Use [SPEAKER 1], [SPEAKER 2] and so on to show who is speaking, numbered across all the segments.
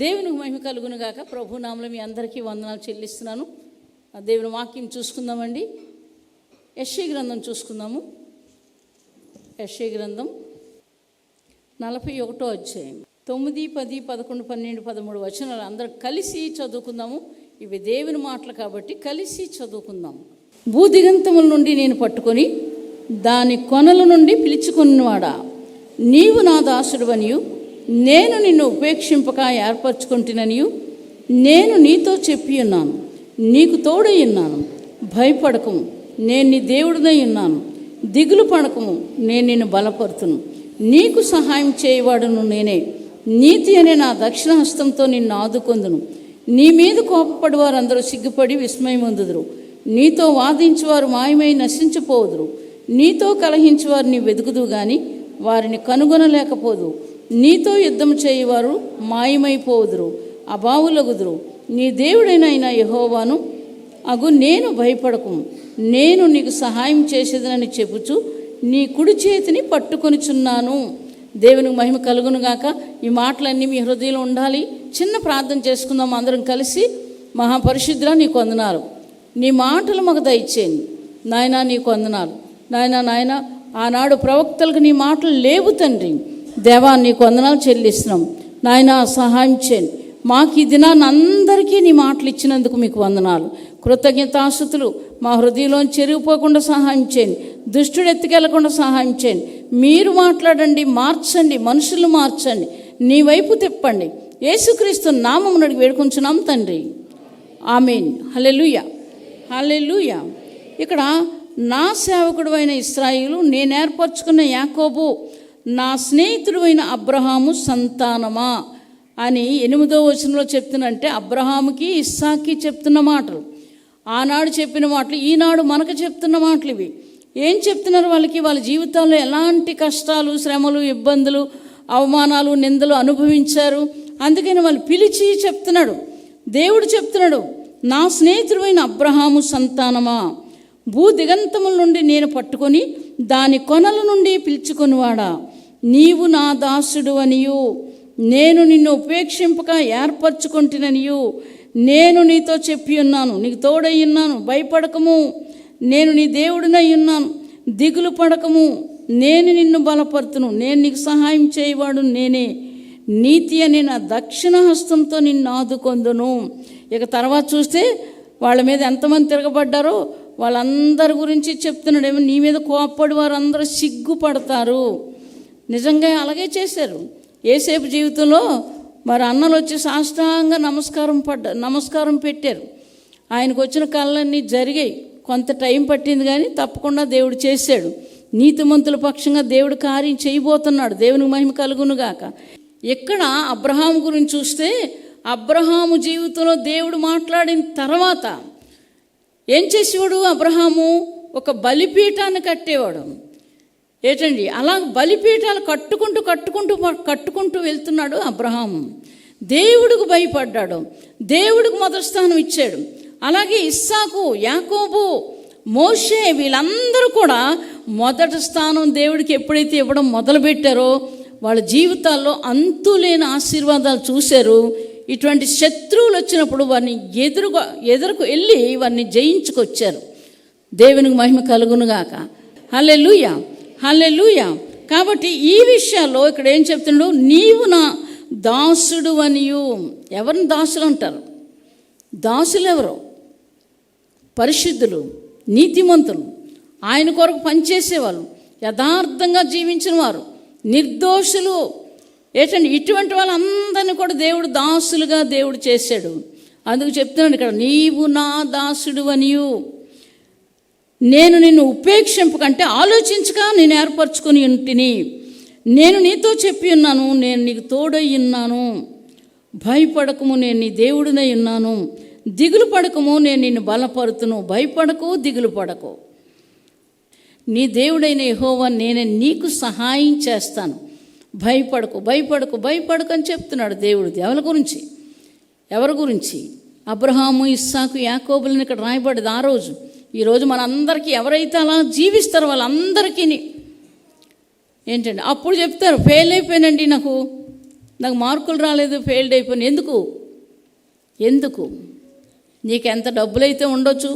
[SPEAKER 1] దేవునికి మహిమ కలుగును గాక. ప్రభు నామములో మీ అందరికీ వందనాలు చెల్లిస్తున్నాను. దేవుని వాక్యం చూసుకుందామండి. యెషయా గ్రంథం చూసుకుందాము. యెషయా గ్రంథం 41వ అధ్యాయం 9, 10, 11, 12, 13 వచనాలు అందరూ కలిసి చదువుకుందాము. ఇవి దేవుని మాటలు కాబట్టి కలిసి చదువుకుందాం. భూదిగంతముల నుండి నేను పట్టుకొని దాని కొనల నుండి పిలుచుకున్నవాడా, నీవు నా దాసుడువనియు నేను నిన్ను ఉపేక్షింపక ఏర్పరచుకుంటుననియు నేను నీతో చెప్పి ఉన్నాను. నీకు తోడై ఉన్నాను. భయపడకము, నేను నీ దేవుడినై ఉన్నాను. దిగులు పడకము, నేను నిన్ను బలపరుతును. నీకు సహాయం చేయవాడును నేనే. నీతి అనే నా దక్షిణ హస్తంతో నిన్ను ఆదుకొందును. నీ మీద కోపపడి వారందరూ సిగ్గుపడి విస్మయమొందుదురు. నీతో వాదించువారు మాయమై నశించిపోదురు. నీతో కలహించువారు నీ వెతుకుదు గాని వారిని కనుగొనలేకపోదు. నీతో యుద్ధం చేయవారు మాయమైపోదురు, అభావులగుదురు. నీ దేవుడైన యెహోవాను అగు నేను భయపడకము, నేను నీకు సహాయం చేసేదనని చెప్పుచు నీ కుడి చేతిని పట్టుకొనిచున్నాను. దేవునికి మహిమ కలుగును గాక. ఈ మాటలన్నీ మీ హృదయంలో ఉండాలి. చిన్న ప్రార్థన చేసుకుందాం అందరం కలిసి. మహాపరిశుద్ధుడా, నీకు వందనాలు. నీ మాటలు మాకు దయచేయండి నాయనా. నీకు వందనాలు నాయనా. ఆనాడు ప్రవక్తలకు నీ మాటలు లేవు తండ్రి. దేవా, నీకు వందనాలు చెల్లిస్తున్నాం నాయనా. సహాయం చేయండి మాకు. ఈ దినాన్ని అందరికీ నీ మాటలు ఇచ్చినందుకు మీకు వందనాలు, కృతజ్ఞతాస్తుతులు. మా హృదయంలో చెరిగిపోకుండా సహాయం చేయండి. దుష్టుడు ఎత్తుకెళ్లకుండా సహాయం చేయండి. మీరు మాట్లాడండి, మార్చండి, మనుషులు మార్చండి, నీ వైపు తిప్పండి. యేసుక్రీస్తు నామమున అడిగి వేడుకొంచున్నాం తండ్రి, ఆమేన్. హల్లెలూయా, హల్లెలూయా. ఇక్కడ నా సేవకుడు అయిన ఇశ్రాయేలు, నేను ఏర్పరచుకున్న యాకోబు, నా స్నేహితుడు అయిన అబ్రహాము సంతానమా అని 8వ వచనంలో చెప్తున్నంటే అబ్రహాముకి ఇస్సాకి చెప్తున్న మాటలు, ఆనాడు చెప్పిన మాటలు, ఈనాడు మనకు చెప్తున్న మాటలు. ఇవి ఏం చెప్తున్నారు? వాళ్ళ జీవితాల్లో ఎలాంటి కష్టాలు, శ్రమలు, ఇబ్బందులు, అవమానాలు, నిందలు అనుభవించారు. అందుకని వాళ్ళు పిలిచి చెప్తున్నాడు. దేవుడు చెప్తున్నాడు, నా స్నేహితుడైన అబ్రహాము సంతానమా, భూదిగంతముల నుండి నేను పట్టుకొని దాని కొనల నుండి పిలుచుకొనివాడా, నీవు నా దాసుడు అనియు నేను నిన్ను ఉపేక్షింపక ఏర్పరచుకుంటుననియు నేను నీతో చెప్పి ఉన్నాను. నీకు తోడై ఉన్నాను. భయపడకము, నేను నీ దేవుడినై ఉన్నాను. దిగులు పడకము, నేను నిన్ను బలపరుతును. నేను నీకు సహాయం చేయవాడు నేనే. నీతి అనే నా దక్షిణ హస్తంతో నిన్ను ఆదుకొందును. ఇక తర్వాత చూస్తే వాళ్ళ మీద ఎంతమంది తిరగబడ్డారో వాళ్ళందరి గురించి చెప్తున్నాడు. ఏమో నీ మీద కోప్పడి వారందరూ సిగ్గుపడతారు. నిజంగా అలాగే చేశారు. యేసేపు జీవితంలో మరి అన్నలు వచ్చి సాష్టాంగ నమస్కారం పెట్టారు. ఆయనకు వచ్చిన కళ్ళన్నీ జరిగాయి. కొంత టైం పట్టింది కానీ తప్పకుండా దేవుడు చేశాడు. నీతిమంతుల పక్షంగా దేవుడు కార్యం చేయబోతున్నాడు. దేవునికి మహిమ కలుగును గాక. ఇక్కడ అబ్రహాము గురించి చూస్తే అబ్రహాము జీవితంలో దేవుడు మాట్లాడిన తర్వాత ఏం చేసేవాడు? అబ్రహాము ఒక బలిపీఠాన్ని కట్టేవాడు. ఏంటండి, అలా బలిపీఠాలు కట్టుకుంటూ వెళ్తున్నాడు అబ్రహాము. దేవుడికి భయపడ్డాడు. దేవుడికి మొదటి స్థానం ఇచ్చాడు. అలాగే ఇస్సాకు, యాకోబు, మోషే వీళ్ళందరూ కూడా మొదటి స్థానం దేవుడికి ఎప్పుడైతే ఇవ్వడం మొదలుపెట్టారో వాళ్ళ జీవితాల్లో అంతులేని ఆశీర్వాదాలు చూశారు. ఇటువంటి శత్రువులు వచ్చినప్పుడు వారిని ఎదురుకు వెళ్ళి వారిని జయించుకొచ్చారు. దేవునికి మహిమ కలుగునుగాక. హల్లెలూయా, హల్లెలూయా. కాబట్టి ఈ విషయాల్లో ఇక్కడ ఏం చెప్తున్నాడు? నీవు నా దాసుడు అనియు. ఎవరిని దాసులు అంటారు? దాసులు ఎవరు? పరిశుద్ధులు, నీతిమంతులు, ఆయన కొరకు పనిచేసేవాళ్ళు, యథార్థంగా జీవించిన వారు, నిర్దోషులు. ఏంటండి, ఇటువంటి వాళ్ళందరినీ కూడా దేవుడు దాసులుగా దేవుడు చేశాడు. అందుకు చెప్తున్నాడు ఇక్కడ, నీవు నా దాసుడు అనియు నేను నిన్ను ఉపేక్షింపకంటే ఆలోచించక నేను ఏర్పరచుకొని ఉంటిని. నేను నీతో చెప్పి ఉన్నాను. నేను నీకు తోడై ఉన్నాను. భయపడకము, నేను నీ దేవుడినై ఉన్నాను. దిగులు పడకము, నేను నిన్ను బలపరుతును. భయపడకు, దిగులు పడకు. నీ దేవుడైన యెహోవా నేనే నీకు సహాయం చేస్తాను. భయపడకు అని చెప్తున్నాడు దేవుడు. ఎవరి గురించి? అబ్రహాము, ఇస్సాకు, యాకోబులని ఇక్కడ రాయబడింది ఆ రోజు. ఈరోజు మనందరికీ ఎవరైతే అలా జీవిస్తారో వాళ్ళందరికీ ఏంటండి అప్పుడు చెప్తారు, ఫెయిల్ అయిపోయానండి, నాకు నాకు మార్కులు రాలేదు, ఫెయిల్డ్ అయిపోయాను. ఎందుకు? నీకు ఎంత డబ్బులైతే ఉండొచ్చు,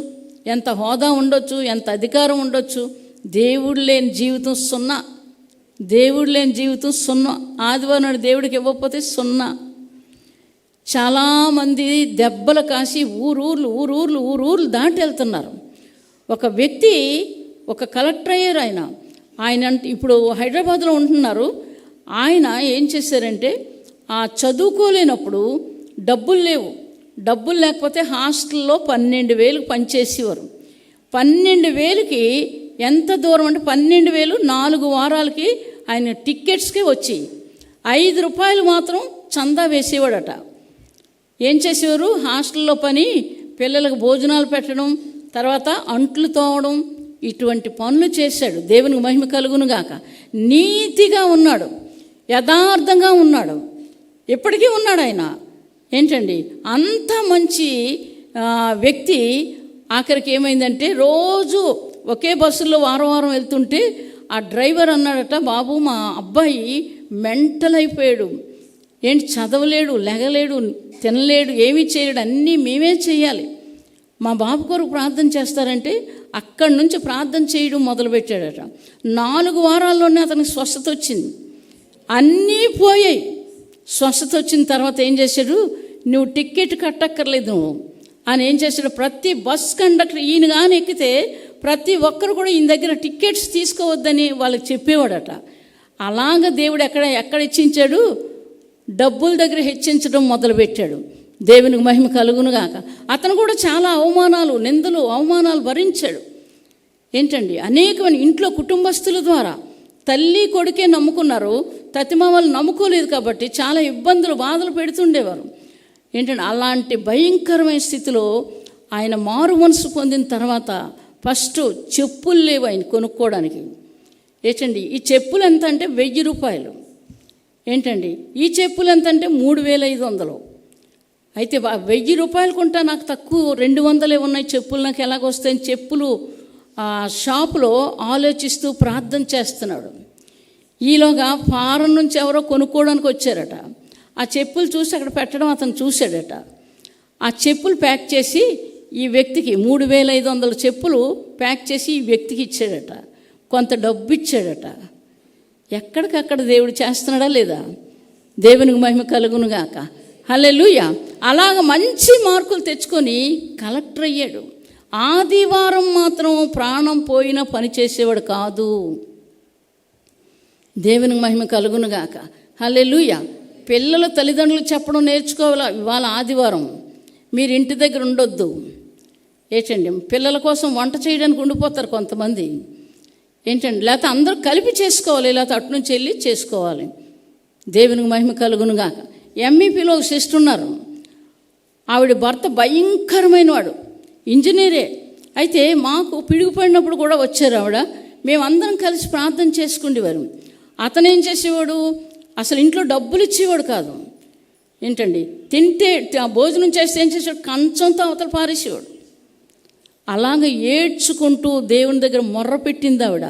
[SPEAKER 1] ఎంత హోదా ఉండొచ్చు, ఎంత అధికారం ఉండొచ్చు, దేవుడు లేని జీవితం సున్నా. దేవుడు లేని జీవితం సున్నా. ఆదివారం నాడు దేవుడికి ఇవ్వకపోతే సున్నా. చాలామంది దెబ్బలు కాసి ఊరూర్లు దాటి వెళ్తున్నారు. ఒక వ్యక్తి, ఒక కలెక్టర్ అయ్యారు ఆయన ఇప్పుడు హైదరాబాద్లో ఉంటున్నారు. ఆయన ఏం చేశారంటే, ఆ చదువుకోలేనప్పుడు డబ్బులు లేకపోతే హాస్టల్లో 12,000 పనిచేసేవారు. 12,000కి ఎంత దూరం అంటే 12,000 4 వారాలకి ఆయన టిక్కెట్స్కే వచ్చి 5 రూపాయలు మాత్రం చందా వేసేవాడట. ఏం చేసేవారు? హాస్టల్లో పని, పిల్లలకు భోజనాలు పెట్టడం, తర్వాత అంట్లు తోమడం, ఇటువంటి పనులు చేశాడు. దేవునికి మహిమ కలుగును గాక. నీతిగా ఉన్నాడు, యథార్థంగా ఉన్నాడు, ఎప్పటికీ ఉన్నాడు ఆయన. ఏంటండి, అంత మంచి వ్యక్తి ఆఖరికి ఏమైందంటే, రోజు ఒకే బస్సులో వారం వెళ్తుంటే ఆ డ్రైవర్ అన్నాడట, బాబు మా అబ్బాయి మెంటల్ అయిపోయాడు, ఏంటి చదవలేడు, లెగలేడు, తినలేడు, ఏమీ చేయలేడు, అన్నీ మేమే చేయాలి, మా బాబు కొరకు ప్రార్థన చేస్తారంటే అక్కడి నుంచి ప్రార్థన చేయడం మొదలుపెట్టాడట. 4 వారాల్లోనే అతనికి స్వస్థత వచ్చింది, అన్నీ పోయాయి. స్వస్థత వచ్చిన తర్వాత ఏం చేశాడు? నువ్వు టికెట్ కట్టక్కర్లేదు నువ్వు అని ఏం చేశాడు? ప్రతి బస్ కండక్టర్ ఈయన కానీ ఎక్కితే ప్రతి ఒక్కరు కూడా ఈయన దగ్గర టికెట్స్ తీసుకోవద్దని వాళ్ళకి చెప్పేవాడట. అలాగ దేవుడు ఎక్కడ హెచ్చించాడు? డబ్బుల దగ్గర హెచ్చించడం మొదలుపెట్టాడు. దేవునికి మహిమ కలుగునుగాక. అతను కూడా చాలా నిందలు అవమానాలు భరించాడు. ఏంటండి, అనేకమైన ఇంట్లో కుటుంబస్తుల ద్వారా తల్లి కొడుకే నమ్ముకున్నారు, తతిమామలు నమ్ముకోలేదు కాబట్టి చాలా ఇబ్బందులు బాధలు పెడుతుండేవారు. ఏంటంటే, అలాంటి భయంకరమైన స్థితిలో ఆయన మారు మనసు పొందిన తర్వాత ఫస్ట్ చెప్పులు లేవు ఆయన కొనుక్కోవడానికి. ఏంటండి, ఈ చెప్పులు ఎంత అంటే 1000 రూపాయలు. ఏంటండి, ఈ చెప్పులు ఎంత అంటే 3500. అయితే 1000 రూపాయలు కొంటా, నాకు తక్కువ 200 ఉన్నాయి చెప్పులు, నాకు ఎలాగొస్తాయని చెప్పులు షాపులో ఆలోచిస్తూ ప్రార్థన చేస్తున్నాడు. ఈలోగా ఫారం నుంచి ఎవరో కొనుక్కోవడానికి వచ్చారట. ఆ చెప్పులు చూసి అక్కడ పెట్టడం అతను చూశాడట. ఆ చెప్పులు ప్యాక్ చేసి ఈ వ్యక్తికి 3500 చెప్పులు ప్యాక్ చేసి ఈ వ్యక్తికి ఇచ్చాడట. కొంత డబ్బు ఇచ్చాడట. ఎక్కడికక్కడ దేవుడు చేస్తున్నాడా లేదా? దేవునికి మహిమ కలుగునుగాక. హల్లెలూయా. అలాగ మంచి మార్కులు తెచ్చుకొని కలెక్టర్ అయ్యాడు. ఆదివారం మాత్రం ప్రాణం పోయినా పని చేసేవాడు కాదు. దేవునికి మహిమ కలుగునుగాక. హల్లెలూయా. పిల్లలు తల్లిదండ్రులు చెప్పడం నేర్చుకోవాలి. ఇవాళ ఆదివారం మీరు ఇంటి దగ్గర ఉండొద్దు. ఏంటండి, పిల్లల కోసం వంట చేయడానికి ఉండిపోతారు కొంతమంది. ఏంటండి, లేకపోతే అందరూ కలిపి చేసుకోవాలి, లేకపోతే అటు నుంచి వెళ్ళి చేసుకోవాలి. దేవునికి మహిమ కలుగునుగాక. ఎంఈపీలో ఒక సిస్టర్ ఉన్నారు. ఆవిడ భర్త భయంకరమైన వాడు, ఇంజనీరే. అయితే మాకు పిడుగుపడినప్పుడు కూడా వచ్చారు ఆవిడ. మేమందరం కలిసి ప్రార్థన చేసుకునేవారు. అతను ఏం చేసేవాడు? అసలు ఇంట్లో డబ్బులు ఇచ్చేవాడు కాదు. ఏంటండి, తింటే భోజనం చేస్తే ఏం చేసేవాడు? కంచంతో అవతల పారేసేవాడు. అలాగ ఏడ్చుకుంటూ దేవుని దగ్గర మొర్ర పెట్టింది ఆవిడ.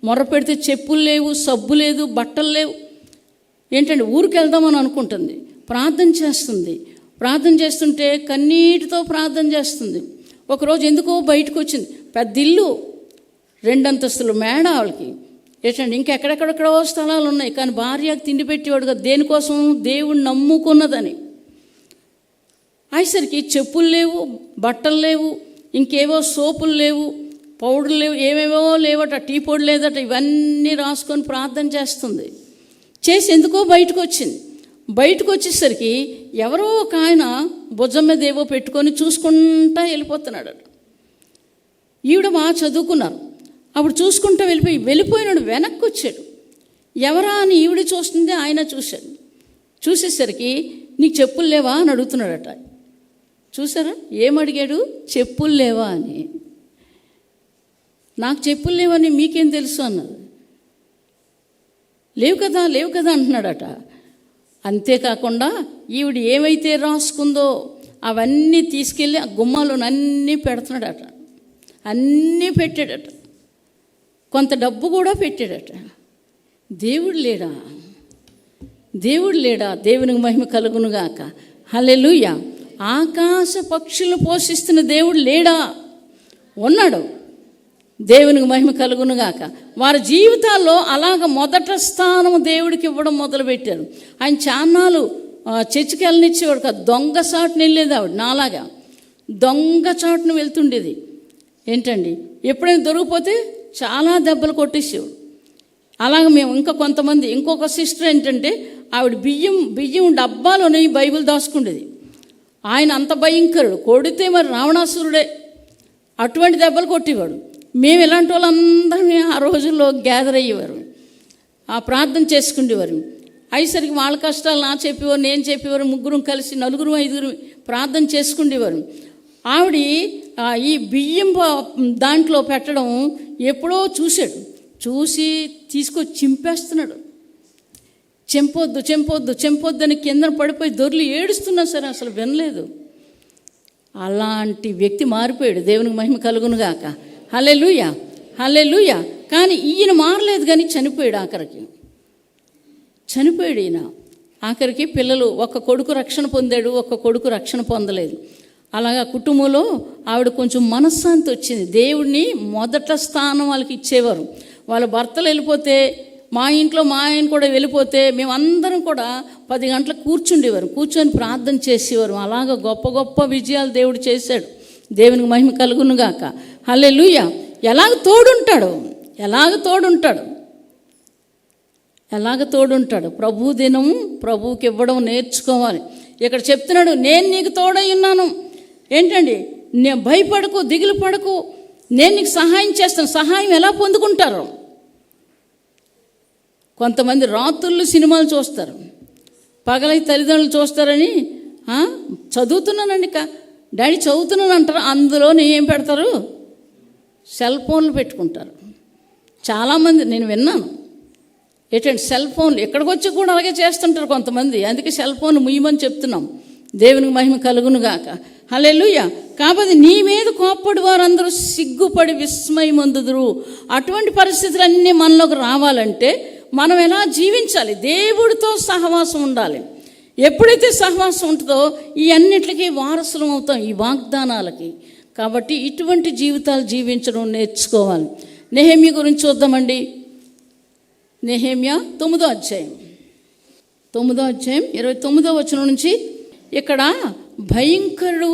[SPEAKER 1] మొర్ర పెడితే చెప్పులు లేవు, సబ్బు లేదు, బట్టలు లేవు. ఏంటంటే, ఊరికి వెళ్దామని అనుకుంటుంది, ప్రార్థన చేస్తుంది. ప్రార్థన చేస్తుంటే కన్నీటితో ప్రార్థన చేస్తుంది. ఒకరోజు ఎందుకో బయటకు వచ్చింది. పెద్ద ఇల్లు, 2 అంతస్తులు మేడ ఆవిడకి. ఏంటంటే, ఇంకెక్కడెక్కడెక్కడో స్థలాలు ఉన్నాయి, కానీ భార్యకు తిండి పెట్టేవాడు కదా. దేనికోసం? దేవుణ్ణి నమ్ముకున్నదని. అయ్యేసరికి చెప్పులు లేవు, బట్టలు లేవు, ఇంకేవో సోపులు లేవు, పౌడర్లు లేవు, ఏమేవో లేవట, టీ పొడి లేదట. ఇవన్నీ రాసుకొని ప్రార్థన చేస్తుంది. చేసి ఎందుకో బయటకు వచ్చింది. బయటకు వచ్చేసరికి ఎవరో ఒక ఆయన భుజం మీద ఏవో పెట్టుకొని చూసుకుంటా వెళ్ళిపోతున్నాడట. ఈవిడ బాగా చదువుకున్నారు. అప్పుడు చూసుకుంటూ వెళ్ళిపోయినాడు. వెనక్కి వచ్చాడు. ఎవరా అని ఈవిడ చూస్తుంది, ఆయన చూశాడు. చూసేసరికి నీకు చెప్పులు లేవా అని అడుగుతున్నాడట. చూసారా ఏమడిగాడు? చెప్పులు లేవా అని. నాకు చెప్పులు లేవని మీకేం తెలుసు అన్నది. లేవు కదా అంటున్నాడట. అంతేకాకుండా ఈవిడ ఏమైతే రాసుకుందో అవన్నీ తీసుకెళ్ళి ఆ గుమ్మాలోని అన్నీ పెడుతున్నాడట. అన్నీ పెట్టాడట. కొంత డబ్బు కూడా పెట్టాడట. దేవుడు లేడా? దేవుడు లేడా? దేవునికి మహిమ కలుగునుగాక. హల్లెలూయా. ఆకాశ పక్షులను పోషిస్తున్న దేవుడు లేడా? ఉన్నాడు. దేవునికి మహిమ కలుగునుగాక. వారి జీవితాల్లో అలాగ మొదట స్థానం దేవుడికి ఇవ్వడం మొదలుపెట్టారు. ఆయన చాన్నాళ్ళు చర్చికి వెళ్ళనిచ్చేవాడు కాదు, దొంగ చాటును వెళ్ళేది ఆవిడ. నాలాగా దొంగ చాటును వెళ్తుండేది. ఏంటండి, ఎప్పుడైనా దొరికిపోతే చాలా దెబ్బలు కొట్టేసేవాడు. అలాగ మేము ఇంకా కొంతమంది, ఇంకొక సిస్టర్ ఏంటంటే ఆవిడ బియ్యం డబ్బాలోనే బైబిల్ దాచుకుండేది. ఆయన అంత భయంకరుడు, కొడితే మరి రావణాసురుడే, అటువంటి దెబ్బలు కొట్టేవాడు. మేము ఇలాంటి వాళ్ళందరినీ ఆ రోజుల్లో గ్యాదర్ అయ్యేవారు, ఆ ప్రార్థన చేసుకునేవారు. అయ్యేసరికి వాళ్ళ కష్టాలు నా చెప్పేవారు, నేను చెప్పేవారు, ముగ్గురం కలిసి 4-5 ప్రార్థన చేసుకునేవారు. ఆవిడ ఈ బియ్యం దాంట్లో పెట్టడం ఎప్పుడో చూశాడు, చూసి తీసుకొచ్చి చింపేస్తున్నాడు. చెంపొద్దు అని కింద పడిపోయి దొర్లి ఏడుస్తున్నా సరే అసలు వినలేదు. అలాంటి వ్యక్తి మారిపోయాడు. దేవునికి మహిమ కలుగునుగాక. హల్లెలూయా, హల్లెలూయా. కానీ ఈయన మారలేదు, కానీ చనిపోయాడు. ఈయన ఆఖరికి పిల్లలు, ఒక కొడుకు రక్షణ పొందాడు, ఒక కొడుకు రక్షణ పొందలేదు. అలాగా కుటుంబంలో ఆవిడ కొంచెం మనశ్శాంతి వచ్చింది. దేవుడిని మొదట స్థానం వాళ్ళకి ఇచ్చేవారు. వాళ్ళ భర్తలు వెళ్ళిపోతే, మా ఇంట్లో మా ఆయన కూడా వెళ్ళిపోతే మేమందరం కూడా 10 గంటలకు కూర్చొని ప్రార్థన చేసేవారు. అలాగ గొప్ప గొప్ప విజయాలు దేవుడు చేశాడు. దేవునికి మహిమ కలుగునుగాక. హల్లెలూయా. ఎలాగ తోడుంటాడు. ప్రభు దినం ప్రభువుకి ఇవ్వడం నేర్చుకోవాలి. ఇక్కడ చెప్తున్నాడు, నేను నీకు తోడై ఉన్నాను. ఏంటండి, నేను భయపడకు, దిగులు పడకు, నేను నీకు సహాయం చేస్తాను. సహాయం ఎలా పొందుకుంటారు? కొంతమంది రాత్రులు సినిమాలు చూస్తారు, పగలై తల్లిదండ్రులు చూస్తారని చదువుతున్నానండి డాడీ చదువుతున్నాను అంటారు. అందులోని ఏం పెడతారు? సెల్ ఫోన్లు పెట్టుకుంటారు. చాలామంది నేను విన్నాను. ఏంటంటే సెల్ ఫోన్లు ఎక్కడికి వచ్చి కూడా అలాగే చేస్తుంటారు కొంతమంది. అందుకే సెల్ ఫోన్ ముయ్యమని చెప్తున్నాం. దేవునికి మహిమ కలుగునుగాక. హల్లెలూయా. కాబట్టి నీ మీద కోప్పడి వారందరూ సిగ్గుపడి విస్మయమొందుదురు. అటువంటి పరిస్థితులన్నీ మనలోకి రావాలంటే మనం ఎలా జీవించాలి? దేవుడితో సహవాసం ఉండాలి. ఎప్పుడైతే సహవాసం ఉంటుందో ఈ అన్నిటికీ వారసులం అవుతాం, ఈ వాగ్దానాలకి. కాబట్టి ఇటువంటి జీవితాలు జీవించడం నేర్చుకోవాలి. నెహెమ్యా గురించి చూద్దామండి. నెహెమ్యా 9వ అధ్యాయం 29వ వచనం నుంచి ఇక్కడ భయంకరుడు,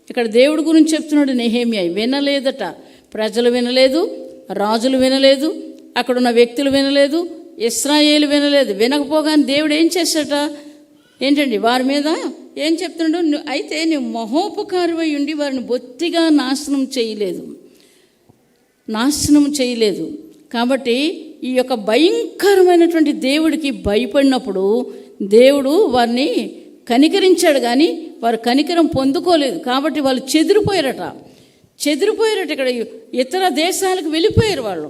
[SPEAKER 1] ఇక్కడ దేవుడి గురించి చెప్తున్నాడు నెహెమ్యా. వినలేదట, ప్రజలు వినలేదు, రాజులు వినలేదు, అక్కడున్న వ్యక్తులు వినలేదు, ఇశ్రాయేలు వినలేదు. వినకపోగానే దేవుడు ఏం చేశాట? ఏంటండి, వారి మీద ఏం చెప్తున్నాడు? అయితే నువ్వు మహోపకారమై ఉండి వారిని బొత్తిగా నాశనం చేయలేదు. కాబట్టి ఈ యొక్క భయంకరమైనటువంటి దేవుడికి భయపడినప్పుడు దేవుడు వారిని కనికరించాడు, కానీ వారు కనికరం పొందుకోలేదు. కాబట్టి వాళ్ళు చెదిరిపోయారట. ఇక్కడ ఇతర దేశాలకు వెళ్ళిపోయారు వాళ్ళు.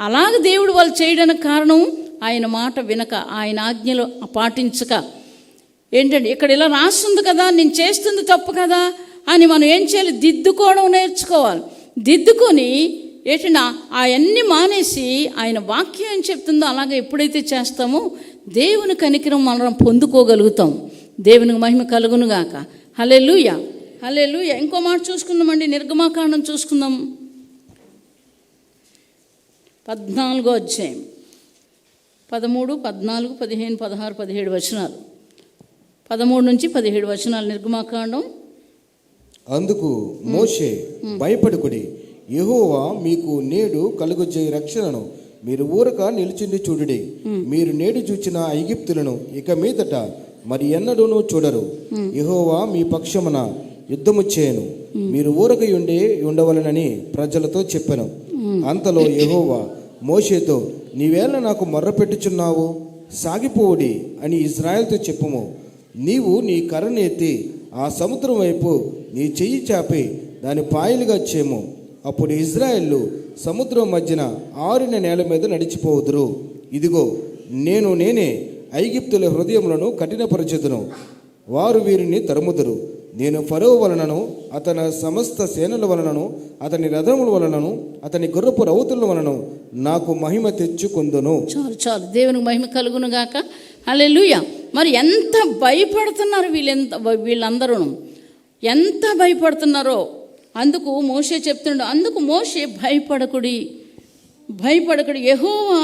[SPEAKER 1] అలాగ దేవుడు వాళ్ళు చేయడానికి కారణం ఆయన మాట వినక, ఆయన ఆజ్ఞలు పాటించక. ఏంటండి, ఇక్కడ ఇలా రాస్తుంది కదా, నేను చేస్తుంది తప్పు కదా అని మనం ఏం చేయాలి? దిద్దుకోవడం నేర్చుకోవాలి. దిద్దుకొని ఏంటంటే అవన్నీ మానేసి ఆయన వాక్యం ఏం చెప్తుందో అలాగే ఎప్పుడైతే చేస్తామో దేవుని కనికరం మనం పొందుకోగలుగుతాం. దేవునికి మహిమ కలుగునుగాక. హల్లెలూయా, హల్లెలూయా. ఇంకో మాట చూసుకుందామండి, నిర్గమాకాండం చూసుకుందాం. 14వ అధ్యాయం 13, 14, 15, 16, 17 వచనాలు. 13 నుంచి 17 వచనాలు నిర్గమాకాండం.
[SPEAKER 2] అందుకు మోషే, భయపడుకుడి, యెహోవా మీకు నేడు కలుగజేయ రక్షణను మీరు ఊరక నిలిచిండి చూడుడి. మీరు నేడు చూచిన ఐగుప్తులను ఇక మీదట మరి ఎన్నడూనూ చూడరు. యెహోవా మీ పక్షమున యుద్ధము చేయను, మీరు ఊరక ఉండవలనని ప్రజలతో చెప్పెను. అంతలో యెహోవా మోషేతో, నీవేళ నాకు మొర్రపెట్టుచున్నావు? సాగిపోవుడి అని ఇజ్రాయెల్తో చెప్పుము. నీవు నీ కర్రను ఎత్తి ఆ సముద్రం వైపు నీ చెయ్యి చాపి దాని పాయలుగా చేము. అప్పుడు ఇజ్రాయేలు సముద్రం మధ్యన ఆరిన నేల మీద నడిచిపోవుదురు. ఇదిగో నేనే ఐగుప్తుల హృదయములను కఠినపరచుదును, వారు వీరిని తరుముదురు. నేను ఫరో వలనను అతని సమస్త సేనల వలనను అతని రథముల వలనను అతని గుర్రపు రౌతుల వలనను నాకు మహిమ తెచ్చుకుందును.
[SPEAKER 1] చాలు దేవునికి మహిమ కలుగును గాక. హల్లెలూయా. మరి ఎంత భయపడుతున్నారు వీళ్ళందరూ, ఎంత భయపడుతున్నారో. అందుకు మోషే చెప్తున్నాడు, అందుకు మోషే భయపడకుడి, యెహోవా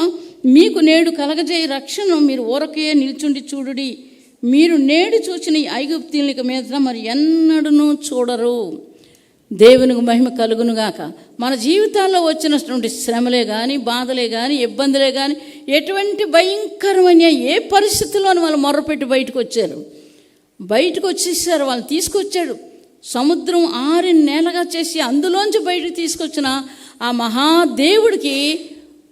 [SPEAKER 1] మీకు నేడు కలగజేయ రక్షణ మీరు ఊరకే నిల్చుండి చూడుడి. మీరు నేడు చూచిన ఈ ఐగుప్తీయుల మీద మరి ఎన్నడూ చూడరు. దేవునికి మహిమ కలుగునుగాక. మన జీవితాల్లో వచ్చినటువంటి శ్రమలే కానీ, బాధలే కానీ, ఇబ్బందులే కానీ, ఎటువంటి భయంకరమైన ఏ పరిస్థితుల్లోనూ వాళ్ళు మొర్రపెట్టి బయటకు వచ్చేసారు. వాళ్ళని తీసుకొచ్చాడు. సముద్రం 6 నెలలుగా చేసి అందులోంచి బయటకు తీసుకొచ్చిన ఆ మహాదేవుడికి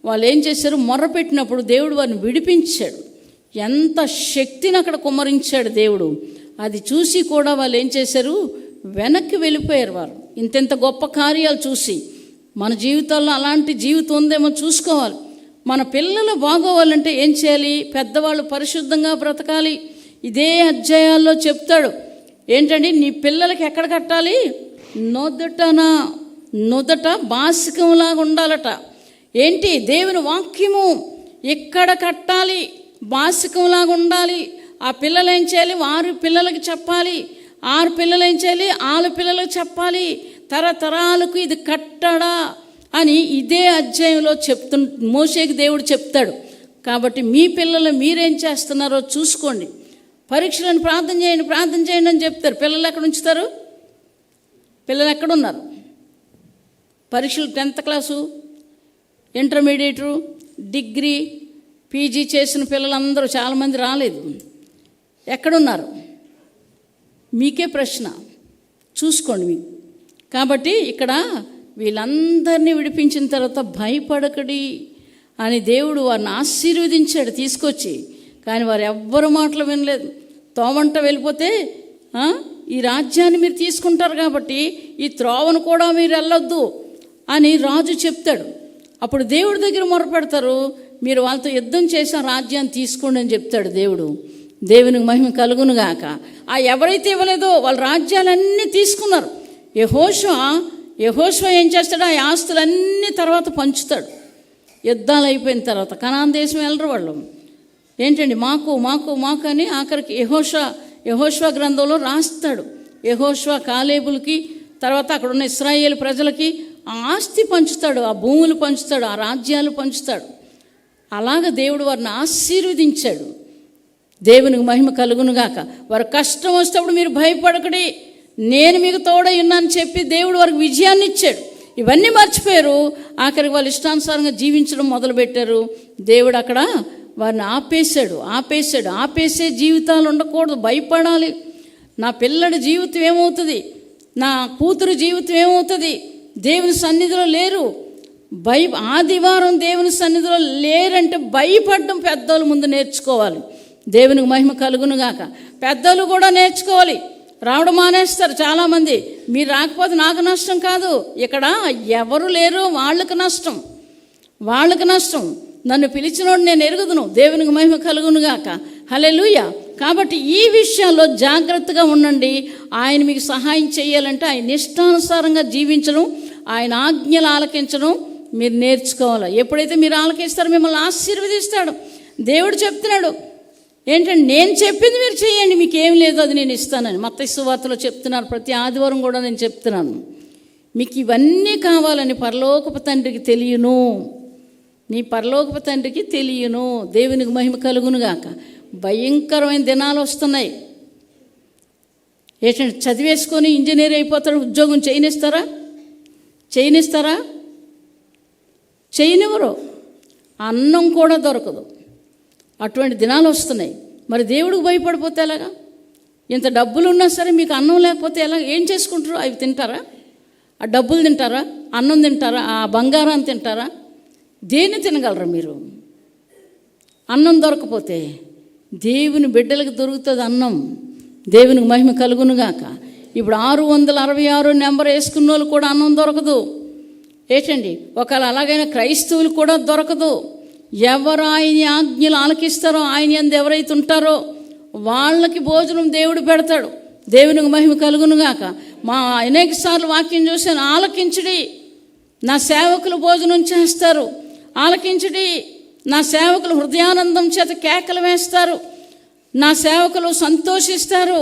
[SPEAKER 1] వాళ్ళు ఏం చేశారు, మొర్రపెట్టినప్పుడు దేవుడు వారిని విడిపించాడు. ఎంత శక్తిని అక్కడ కుమ్మరించాడు దేవుడు. అది చూసి కూడా వాళ్ళు ఏం చేశారు, వెనక్కి వెళ్ళిపోయారు. వారు ఇంతెంత గొప్ప కార్యాలు చూసి మన జీవితాల్లో అలాంటి జీవితం ఉందేమో చూసుకోవాలి. మన పిల్లలు బాగోవాలంటే ఏం చేయాలి, పెద్దవాళ్ళు పరిశుద్ధంగా బ్రతకాలి. ఇదే అధ్యాయాల్లో చెప్తాడు. ఏంటండి, నీ పిల్లలకి ఎక్కడ కట్టాలి, నుదట బాసికంలాగా ఉండాలట. ఏంటి, దేవుని వాక్యము ఎక్కడ కట్టాలి, బాసికంలాగా ఉండాలి. ఆ పిల్లలు ఏం చేయాలి, వారి పిల్లలకి చెప్పాలి. 6 పిల్లలు ఏం చేయాలి, 6 పిల్లలకు చెప్పాలి. తరతరాలకు ఇది కట్టడా అని ఇదే అధ్యాయంలో మోషేకి దేవుడు చెప్తాడు. కాబట్టి మీ పిల్లలు మీరేం చేస్తున్నారో చూసుకోండి. పరీక్షలను ప్రార్థన చేయండి అని చెప్తారు. పిల్లలు ఎక్కడ ఉంచుతారు, పిల్లలు ఎక్కడున్నారు? పరీక్షలు 10th class, intermediate, degree, PG చేసిన పిల్లలందరూ చాలామంది రాలేదు. ఎక్కడున్నారు? మీకే ప్రశ్న, చూసుకోండి మీకు. కాబట్టి ఇక్కడ వీళ్ళందరినీ విడిపించిన తర్వాత భయపడకడి అని దేవుడు వారిని ఆశీర్వదించాడు తీసుకొచ్చి. కానీ వారు ఎవ్వరు మాటలు వినలేదు. తోవంట వెళ్ళిపోతే ఈ రాజ్యాన్ని మీరు తీసుకుంటారు కాబట్టి ఈ త్రోవను కూడా మీరు వెళ్ళొద్దు అని రాజు చెప్తాడు. అప్పుడు దేవుడి దగ్గర మొరపెడతారు, మీరు వాళ్ళతో యుద్ధం చేసి ఆ రాజ్యాన్ని తీసుకోండి అని చెప్తాడు దేవుడు. దేవునికి మహిమ కలుగునుగాక. ఎవరైతే ఇవ్వలేదో వాళ్ళ రాజ్యాలన్నీ తీసుకున్నారు. యెహోషువ ఏం చేస్తాడు, ఆ ఆస్తులన్నీ తర్వాత పంచుతాడు. యుద్ధాలు అయిపోయిన తర్వాత కనాన్ దేశం వెళ్ళరు వాళ్ళు. ఏంటండి, మాకు అని ఆఖరికి యెహోషువ గ్రంథంలో రాస్తాడు. యెహోషువ కాలేబులకి, తర్వాత అక్కడ ఉన్న ఇశ్రాయేలు ప్రజలకి ఆ ఆస్తి పంచుతాడు, ఆ భూములు పంచుతాడు, ఆ రాజ్యాలు పంచుతాడు. అలాగ దేవుడు వారిని ఆశీర్వదించాడు. దేవునికి మహిమ కలుగునుగాక. వారు కష్టం వస్తేప్పుడు మీరు భయపడకడి, నేను మీకు తోడై ఉన్నాను చెప్పి దేవుడు వారికి విజయాన్ని ఇచ్చాడు. ఇవన్నీ మర్చిపోయారు. ఆఖరికి వాళ్ళు ఇష్టానుసారంగా జీవించడం మొదలుపెట్టారు. దేవుడు అక్కడ వారిని ఆపేసే జీవితాలు ఉండకూడదు. భయపడాలి. నా పిల్లడి జీవితం ఏమవుతుంది, నా కూతురు జీవితం ఏమవుతుంది, దేవుని సన్నిధిలో లేరు. ఆదివారం దేవుని సన్నిధిలో లేరంటే భయపడడం పెద్దోళ్ళ ముందు నేర్చుకోవాలి. దేవునికి మహిమ కలుగునుగాక. పెద్దలు కూడా నేర్చుకోవాలి. రావడం మానేస్తారు చాలామంది. మీరు రాకపోతే నాకు నష్టం కాదు, ఇక్కడ ఎవరు లేరు వాళ్ళకి నష్టం. నన్ను పిలిచినోడు నేను ఎరుగుదును. దేవునికి మహిమ కలుగునుగాక. హల్లెలూయా. కాబట్టి ఈ విషయాల్లో జాగ్రత్తగా ఉండండి. ఆయన మీకు సహాయం చేయాలంటే ఆయన ఇష్టానుసారంగా జీవించడం, ఆయన ఆజ్ఞలు ఆలకించడం మీరు నేర్చుకోవాలి. ఎప్పుడైతే మీరు ఆలకిస్తారో మిమ్మల్ని ఆశీర్వదిస్తాడు. దేవుడు చెప్తున్నాడు ఏంటంటే, నేను చెప్పింది మీరు చేయండి, మీకేం లేదు అది నేను ఇస్తానని మత్తయి సువార్తలో చెప్తున్నారు. ప్రతి ఆదివారం కూడా నేను చెప్తున్నాను, మీకు ఇవన్నీ కావాలని పరలోకపు తండ్రికి తెలియను, నీ పరలోకపు తండ్రికి తెలియను. దేవునికి మహిమ కలుగునుగాక. భయంకరమైన దినాలు వస్తున్నాయి. ఏంటంటే, చదివేసుకొని ఇంజనీర్ అయిపోతాడు, ఉద్యోగం చేయనిస్తారా? చేయనివ్వరు. అన్నం కూడా దొరకదు. అటువంటి దినాలు వస్తున్నాయి. మరి దేవుడికి భయపడిపోతే ఎలాగా? ఇంత డబ్బులు ఉన్నా సరే మీకు అన్నం లేకపోతే ఎలా, ఏం చేసుకుంటారు? అవి తింటారా? ఆ డబ్బులు తింటారా? అన్నం తింటారా? ఆ బంగారాన్ని తింటారా? దేన్ని తినగలరా మీరు? అన్నం దొరకపోతే దేవుని బిడ్డలకు దొరుకుతుంది అన్నం. దేవునికి మహిమ కలుగునుగాక. ఇప్పుడు 666 నెంబర్ వేసుకున్న వాళ్ళు కూడా అన్నం దొరకదు. ఏంటండి, ఒకవేళ అలాగైనా క్రైస్తవులు కూడా దొరకదు. ఎవరు ఆయన ఆజ్ఞలు ఆలకిస్తారో, ఆయన యందు ఎవరైతే ఉంటారో వాళ్ళకి భోజనం దేవుడు పెడతాడు. దేవునికి మహిమ కలుగునుగాక. అనేక సార్లు వాక్యం చూశాను, ఆలకించుడి, నా సేవకులు భోజనం చేస్తారు, ఆలకించుడి, నా సేవకులు హృదయానందం చేత కేకలు వేస్తారు. నా సేవకులు సంతోషిస్తారు,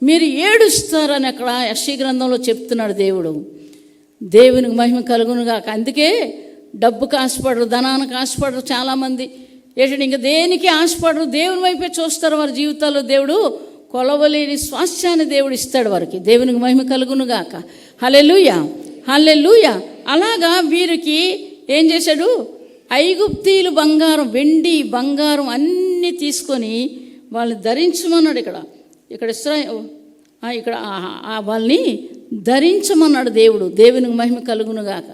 [SPEAKER 1] మీరు ఏడుస్తారని అక్కడ యెషయా గ్రంథంలో చెప్తున్నాడు దేవుడు. దేవునికి మహిమ కలుగునుగాక. అందుకే డబ్బుకి ఆశపడరు, ధనానికి ఆశపడరు చాలామంది. ఏంటంటే ఇంకా దేనికి ఆశపడరు, దేవుని వైపే చూస్తారు. వారి జీవితాల్లో దేవుడు కొలవలేని స్వాస్థ్యాన్ని దేవుడు ఇస్తాడు వారికి. దేవునికి మహిమ కలుగునుగాక. హల్లెలూయా, హల్లెలూయా. అలాగా వీరికి ఏం చేశాడు? ఐగుప్తీయులు బంగారం, వెండి, బంగారం అన్నీ తీసుకొని వాళ్ళని ధరించమన్నాడు. ఇక్కడ వాళ్ళని ధరించమన్నాడు దేవుడు. దేవునికి మహిమ కలుగునుగాక.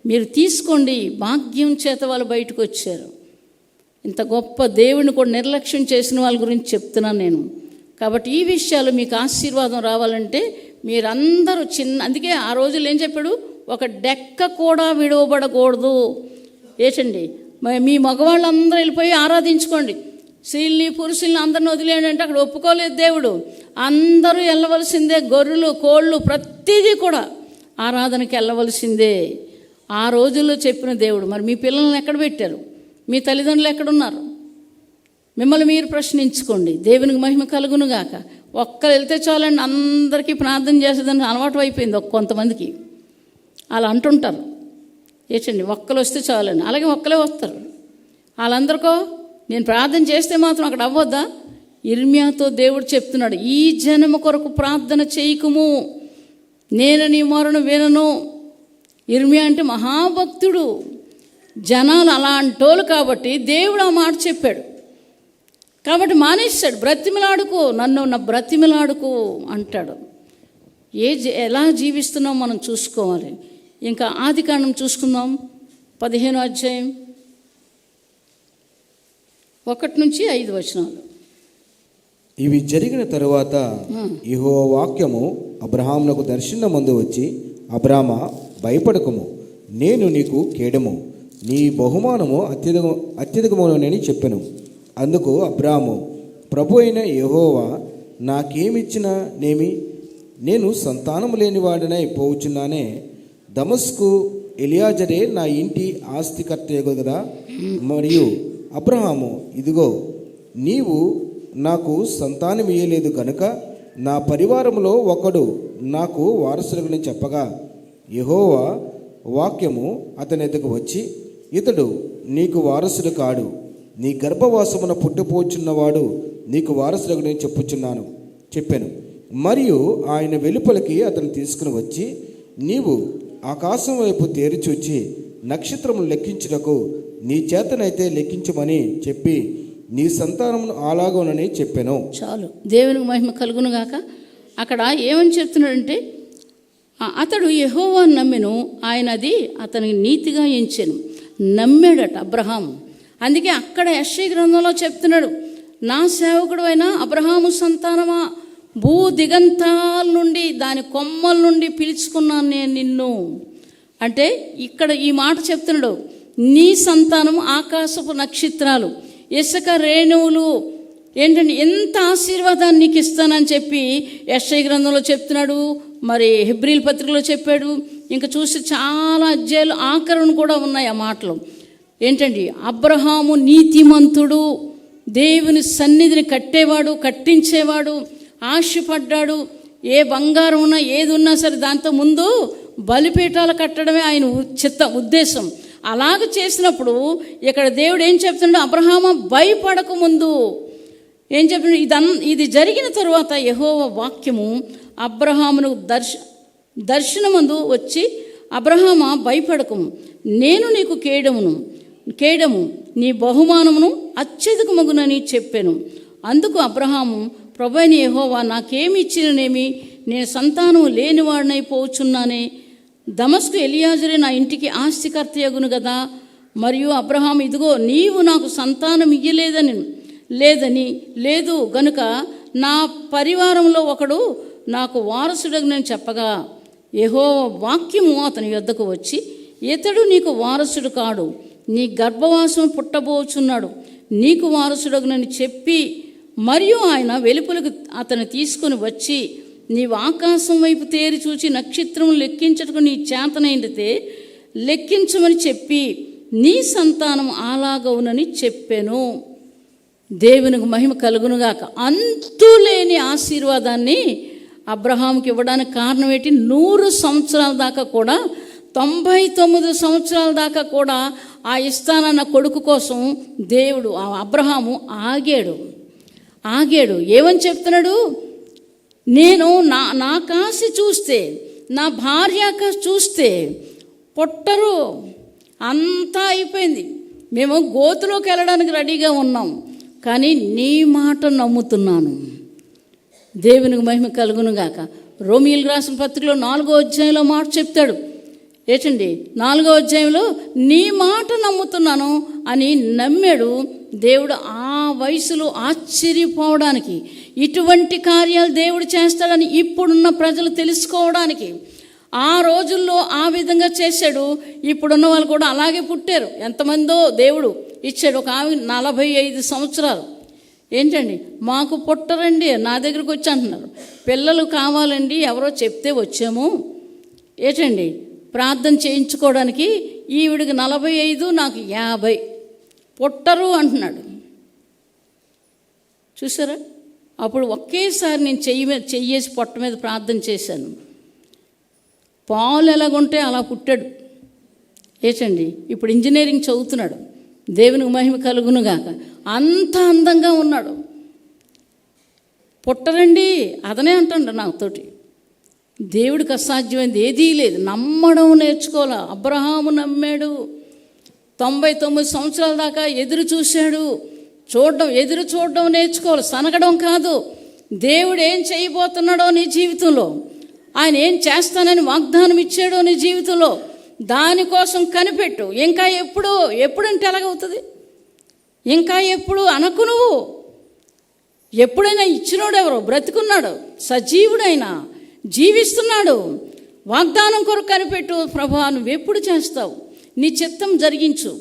[SPEAKER 1] మీరు తీసుకోండి. భాగ్యం చేత వాళ్ళు బయటకు వచ్చారు. ఇంత గొప్ప దేవుని కూడా నిర్లక్ష్యం చేసిన వాళ్ళ గురించి చెప్తున్నాను నేను. కాబట్టి ఈ విషయాలు మీకు ఆశీర్వాదం రావాలంటే మీరందరూ అందుకే ఆ రోజులు ఏం చెప్పాడు? ఒక డెక్క కూడా విడవబడకూడదు. ఏంటండి, మీ మగవాళ్ళందరూ వెళ్ళిపోయి ఆరాధించుకోండి, స్త్రీల్ని పురుషుల్ని అందరిని వదిలేయండి అంటే అక్కడ ఒప్పుకోలేదు దేవుడు. అందరూ వెళ్ళవలసిందే. గొర్రెలు, కోళ్ళు ప్రతిదీ కూడా ఆరాధనకి వెళ్ళవలసిందే. ఆ రోజుల్లో చెప్పిన దేవుడు. మరి మీ పిల్లల్ని ఎక్కడ పెట్టారు? మీ తల్లిదండ్రులు ఎక్కడున్నారు? మిమ్మల్ని మీరు ప్రశ్నించుకోండి. దేవునికి మహిమ కలుగునుగాక. ఒక్కరు వెళ్తే చాలండి, అందరికీ ప్రార్థన చేసేదని అలవాటు అయిపోయింది కొంతమందికి. అలా అంటుంటారు. ఏంటండి, ఒక్కరు వస్తే చాలండి. అలాగే ఒక్కలే వస్తారు. వాళ్ళందరికో నేను ప్రార్థన చేస్తే మాత్రం అక్కడ అవ్వద్దా? ఇర్మియాతో దేవుడు చెప్తున్నాడు, ఈ జనము కొరకు ప్రార్థన చేయకుము, నేను నీ మొరను వినను. ఇర్మియా అంటే మహాభక్తుడు. జనాలు అలాంటోళ్ళు కాబట్టి దేవుడు ఆ మాట చెప్పాడు. కాబట్టి మానేశాడు. బ్రతిమిలాడుకో, నన్ను బ్రతిమిలాడుకో అంటాడు. ఎలా జీవిస్తున్నాం మనం చూసుకోవాలి. ఇంకా ఆదికాండం చూసుకుందాం, 15వ అధ్యాయం 1-5
[SPEAKER 2] ఇవి జరిగిన తరువాత యెహోవా వాక్యము అబ్రహామునకు దర్శనమందు వచ్చి, అబ్రామా, భయపడకుము, నేను నీకు కేడము, నీ బహుమానము అత్యధికమునని చెప్పెను. అందుకు అబ్రాము, ప్రభు అయిన యెహోవా నాకేమిచ్చినా నేమి, నేను సంతానము లేనివాడనై పోవుచున్నానే. దమస్కు ఎలియాజరే నా ఇంటి ఆస్తికర్త కదా. మరియు అబ్రహాము, ఇదిగో నీవు నాకు సంతానం ఇయ్యలేదు కనుక నా పరివారంలో ఒకడు నాకు వారసుడుని చెప్పగా, యెహోవా వాక్యము అతని ఎదుగు వచ్చి, ఇతడు నీకు వారసుడు కాడు, నీ గర్భవాసమున పుట్టిపోచున్నవాడు నీకు వారసుడుని చెప్పాను. మరియు ఆయన వెలుపలికి అతను తీసుకుని వచ్చి, నీవు ఆకాశం వైపు తేరి చూచి నక్షత్రములు లెక్కించుటకు నీ చేతనైతే లెక్కించమని చెప్పి నీ సంతానమును అలాగోనని చెప్పాను. చాలు.
[SPEAKER 1] దేవునికి మహిమ కలుగునుగాక. అక్కడ ఏమని చెప్తున్నాడంటే, అతడు యెహోవాను నమ్మెను, ఆయన అది అతనికి నీతిగా ఎంచెను. నమ్మాడట అబ్రహాము. అందుకే అక్కడ యెషయా గ్రంథంలో చెప్తున్నాడు, నా సేవకుడు అయిన అబ్రహాము సంతానమా, భూ దిగంతాల నుండి దాని కొమ్మల నుండి పిలుచుకున్నాను నేను నిన్ను అంటే ఇక్కడ ఈ మాట చెప్తున్నాడు. నీ సంతానం ఆకాశపు నక్షత్రాలు, ఇసుక రేణువులు. ఏంటంటే ఎంత ఆశీర్వాదాన్ని నీకు ఇస్తానని చెప్పి యెషయా గ్రంథంలో చెప్తున్నాడు. మరి హెబ్రీల పత్రికలో చెప్పాడు. ఇంకా చూసి చాలా అధ్యాయాలు ఆఖరణ కూడా ఉన్నాయి ఆ మాటలు. ఏంటండి, అబ్రహాము నీతిమంతుడు, దేవుని సన్నిధిని కట్టేవాడు, కట్టించేవాడు, ఆశపడ్డాడు. ఏ బంగారం ఉన్నా ఏది ఉన్నా సరే దాంతో ముందు బలిపీఠాలు కట్టడమే ఆయన ఉద్దేశం. అలాగ చేసినప్పుడు ఇక్కడ దేవుడు ఏం చెప్తున్నాడు? అబ్రహాము భయపడక ముందు ఏం చెప్తున్నాడు? ఇది జరిగిన తరువాత యెహోవా వాక్యము అబ్రహామును దర్శనమందు వచ్చి, అబ్రహామా భయపడకము, నేను నీకు కేడము, నీ బహుమానమును అత్యధికమగునని చెప్పాను. అందుకు అబ్రహాము, ప్రభు అయిన యెహోవా నాకేమి ఇచ్చిననేమి, నేను సంతానం లేనివాడినై పోచున్నానే. దమస్కు ఎలియాజరే నా ఇంటికి ఆస్తికర్తయగును కదా. మరియు అబ్రహాము, ఇదిగో నీవు నాకు సంతానం లేదు గనుక నా పరివారంలో ఒకడు నాకు వారసుడగు నేను చెప్పగా, యెహోవా వాక్యము అతని యొద్దకు వచ్చి, ఇతడు నీకు వారసుడు కాడు, నీ గర్భవాసం పుట్టబోచున్నాడు, నీకు వారసుడగునని చెప్పి, మరియు ఆయన వెలుపలకు అతను తీసుకొని వచ్చి, నీవు ఆకాశం వైపు తేరి చూచి నక్షత్రం లెక్కించటకు నీ చేతనైతే లెక్కించమని చెప్పి, నీ సంతానం అలాగవునని చెప్పాను. దేవునికి మహిమ కలుగునుగాక. అంతులేని ఆశీర్వాదాన్ని అబ్రహాముకి ఇవ్వడానికి కారణం ఏంటి? 100 సంవత్సరాల దాకా కూడా, 99 సంవత్సరాల దాకా కూడా ఆ ఇస్తానన్న కొడుకు కోసం దేవుడు, ఆ అబ్రహాము ఆగాడు. ఏమని చెప్తున్నాడు? నేను నా కాసి చూస్తే, నా భార్య కాసి చూస్తే పొట్టరు, అంతా అయిపోయింది, మేము గోతులోకి వెళ్ళడానికి రెడీగా ఉన్నాం, కానీ నీ మాట నమ్ముతున్నాను. దేవునికి మహిమ కలుగునుగాక. రోమీయులకు రాసిన పత్రికలో 4వ అధ్యాయంలో మాట చెప్తాడు. ఏంటండి? 4వ అధ్యాయంలో నీ మాట నమ్ముతున్నాను అని నమ్మాడు. దేవుడు ఆ వయసులో ఆశ్చర్యపోవడానికి, ఇటువంటి కార్యాలు దేవుడు చేస్తాడని ఇప్పుడున్న ప్రజలు తెలుసుకోవడానికి ఆ రోజుల్లో ఆ విధంగా చేశాడు. ఇప్పుడున్న వాళ్ళు కూడా అలాగే పుట్టారు. ఎంతమందో దేవుడు ఇచ్చాడు. ఒక ఆమె 45 సంవత్సరాలు, ఏంటండి మాకు పుట్టరండి, నా దగ్గరికి వచ్చి అంటున్నారు, పిల్లలు కావాలండి, ఎవరో చెప్తే వచ్చాము, ఏంటండి ప్రార్థన చేయించుకోవడానికి. ఈవిడికి 45, నాకు 50, పుట్టరు అంటున్నాడు. చూసారా? అప్పుడు ఒకేసారి నేను చెయ్యేసి పొట్ట మీద ప్రార్థన చేశాను. పాలు ఎలాగుంటే అలా పుట్టాడు. ఏంటండి ఇప్పుడు ఇంజనీరింగ్ చదువుతున్నాడు. దేవునికి మహిమ కలుగునుగాక. అంత అందంగా ఉన్నాడు. పుట్టరండి అతనే అంటాడు నాతోటి. దేవుడికి అసాధ్యమైంది ఏదీ లేదు. నమ్మడం నేర్చుకోవాలి. అబ్రహాము నమ్మాడు. 99 సంవత్సరాల దాకా ఎదురు చూశాడు. ఎదురు చూడడం నేర్చుకోవాలి, సనగడం కాదు. దేవుడు ఏం చేయబోతున్నాడో నీ జీవితంలో, ఆయన ఏం చేస్తానని వాగ్దానం ఇచ్చాడో నీ జీవితంలో, దానికోసం కనిపెట్టు. ఇంకా ఎప్పుడంటే ఎలాగవుతుంది? ఇంకా ఎప్పుడు అనకు. నువ్వు ఎప్పుడైనా ఇచ్చినోడు ఎవరో, బ్రతికున్నాడు, సజీవుడైనా జీవిస్తున్నాడు. వాగ్దానం కొరకు కనిపెట్టు. ప్రభా నువ్వెప్పుడు చేస్తావు, నీ చిత్తం జరిగించు.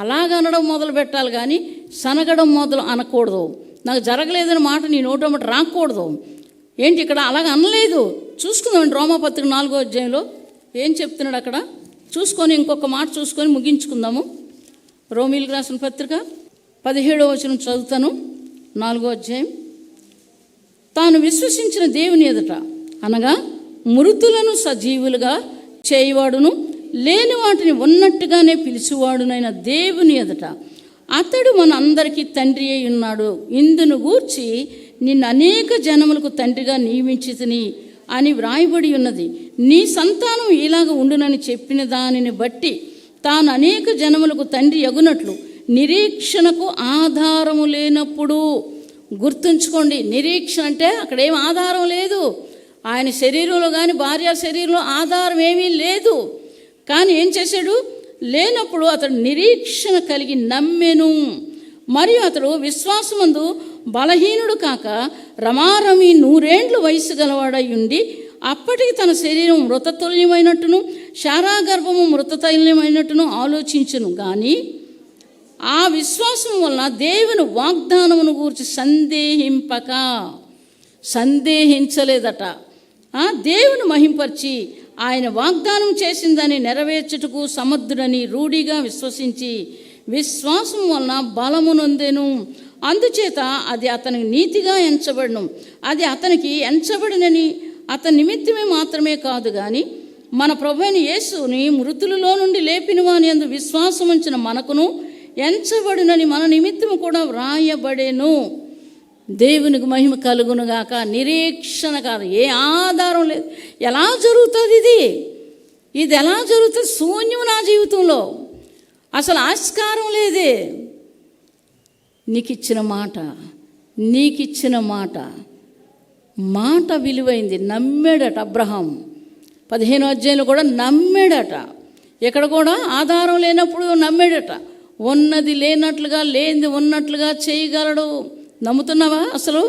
[SPEAKER 1] అలాగనడం మొదలు పెట్టాలి కానీ సనగడం మొదలు అనకూడదు. నాకు జరగలేదని మాట నీ నోటమ్మట రాకూడదు. ఏంటి ఇక్కడ అలాగ అనలేదు. చూసుకుందామండి రోమాపత్రిక 4వ అధ్యాయంలో ఏం చెప్తున్నాడు అక్కడ చూసుకొని, ఇంకొక మాట చూసుకొని ముగించుకుందాము. రోమీయులకు రాసిన పత్రిక 17వ వచనం చదువుతాను. 4వ అధ్యాయం. తాను విశ్వసించిన దేవుని ఎదుట, అనగా మృతులను సజీవులుగా చేయవాడును, లేని వాటిని ఉన్నట్టుగానే పిలిచివాడునైన దేవుని ఎదుట అతడు మన అందరికీ తండ్రి అయి ఉన్నాడు. ఇందును గూర్చి నిన్ను అనేక జనములకు తండ్రిగా నియమించితిని అని వ్రాయబడి ఉన్నది. నీ సంతానం ఇలాగ ఉండునని చెప్పిన దానిని బట్టి తాను అనేక జనములకు తండ్రి యగునట్లు నిరీక్షణకు ఆధారము లేనప్పుడు. గుర్తుంచుకోండి, నిరీక్షణ అంటే అక్కడ ఏం ఆధారం లేదు. ఆయన శరీరంలో కానీ భార్య శరీరంలో ఆధారం ఏమీ లేదు. కానీ ఏం చేశాడు? లేనప్పుడు అతడు నిరీక్షణ కలిగి నమ్మెను. మరియు అతడు విశ్వాసమందు బలహీనుడు కాక రమారమి 100 ఏండ్లు వయసు గలవాడై ఉండి అప్పటికి తన శరీరం మృతతుల్యమైనట్టును శారాగర్భము మృతతుల్యమైనట్టును ఆలోచించును. కానీ ఆ విశ్వాసం వలన దేవుని వాగ్దానమును గూర్చి సందేహించలేదట. దేవుని మహింపరిచి ఆయన వాగ్దానం చేసిన దాన్ని నెరవేర్చుటకు సమర్థుడని రూఢిగా విశ్వసించి విశ్వాసం వలన బలము నొందెను. అందుచేత అది అతనికి నీతిగా ఎంచబడును. అది అతనికి ఎంచబడినని అతని నిమిత్తమే మాత్రమే కాదు కానీ మన ప్రభువైన యేసుని మృతులలో నుండి లేపిన వాని యందు విశ్వాసం ఉంచిన మనకును ఎంచబడినని మన నిమిత్తము కూడా వ్రాయబడేను. దేవునికి మహిమ కలుగునుగాక. నిరీక్షణ కాదు, ఏ ఆధారం లేదు. ఎలా జరుగుతుంది ఇది ఎలా జరుగుతుంది? శూన్యం నా జీవితంలో, అసలు ఆస్కారం లేదే. నీకిచ్చిన మాట విలువైంది. నమ్మాడట అబ్రహాం. 15వ అధ్యాయంలో కూడా నమ్మాడట. ఇక్కడ కూడా ఆధారం లేనప్పుడు నమ్మాడట. ఉన్నది లేనట్లుగా, లేనిది ఉన్నట్లుగా చేయగలడు. నమ్ముతున్నావా అసలు?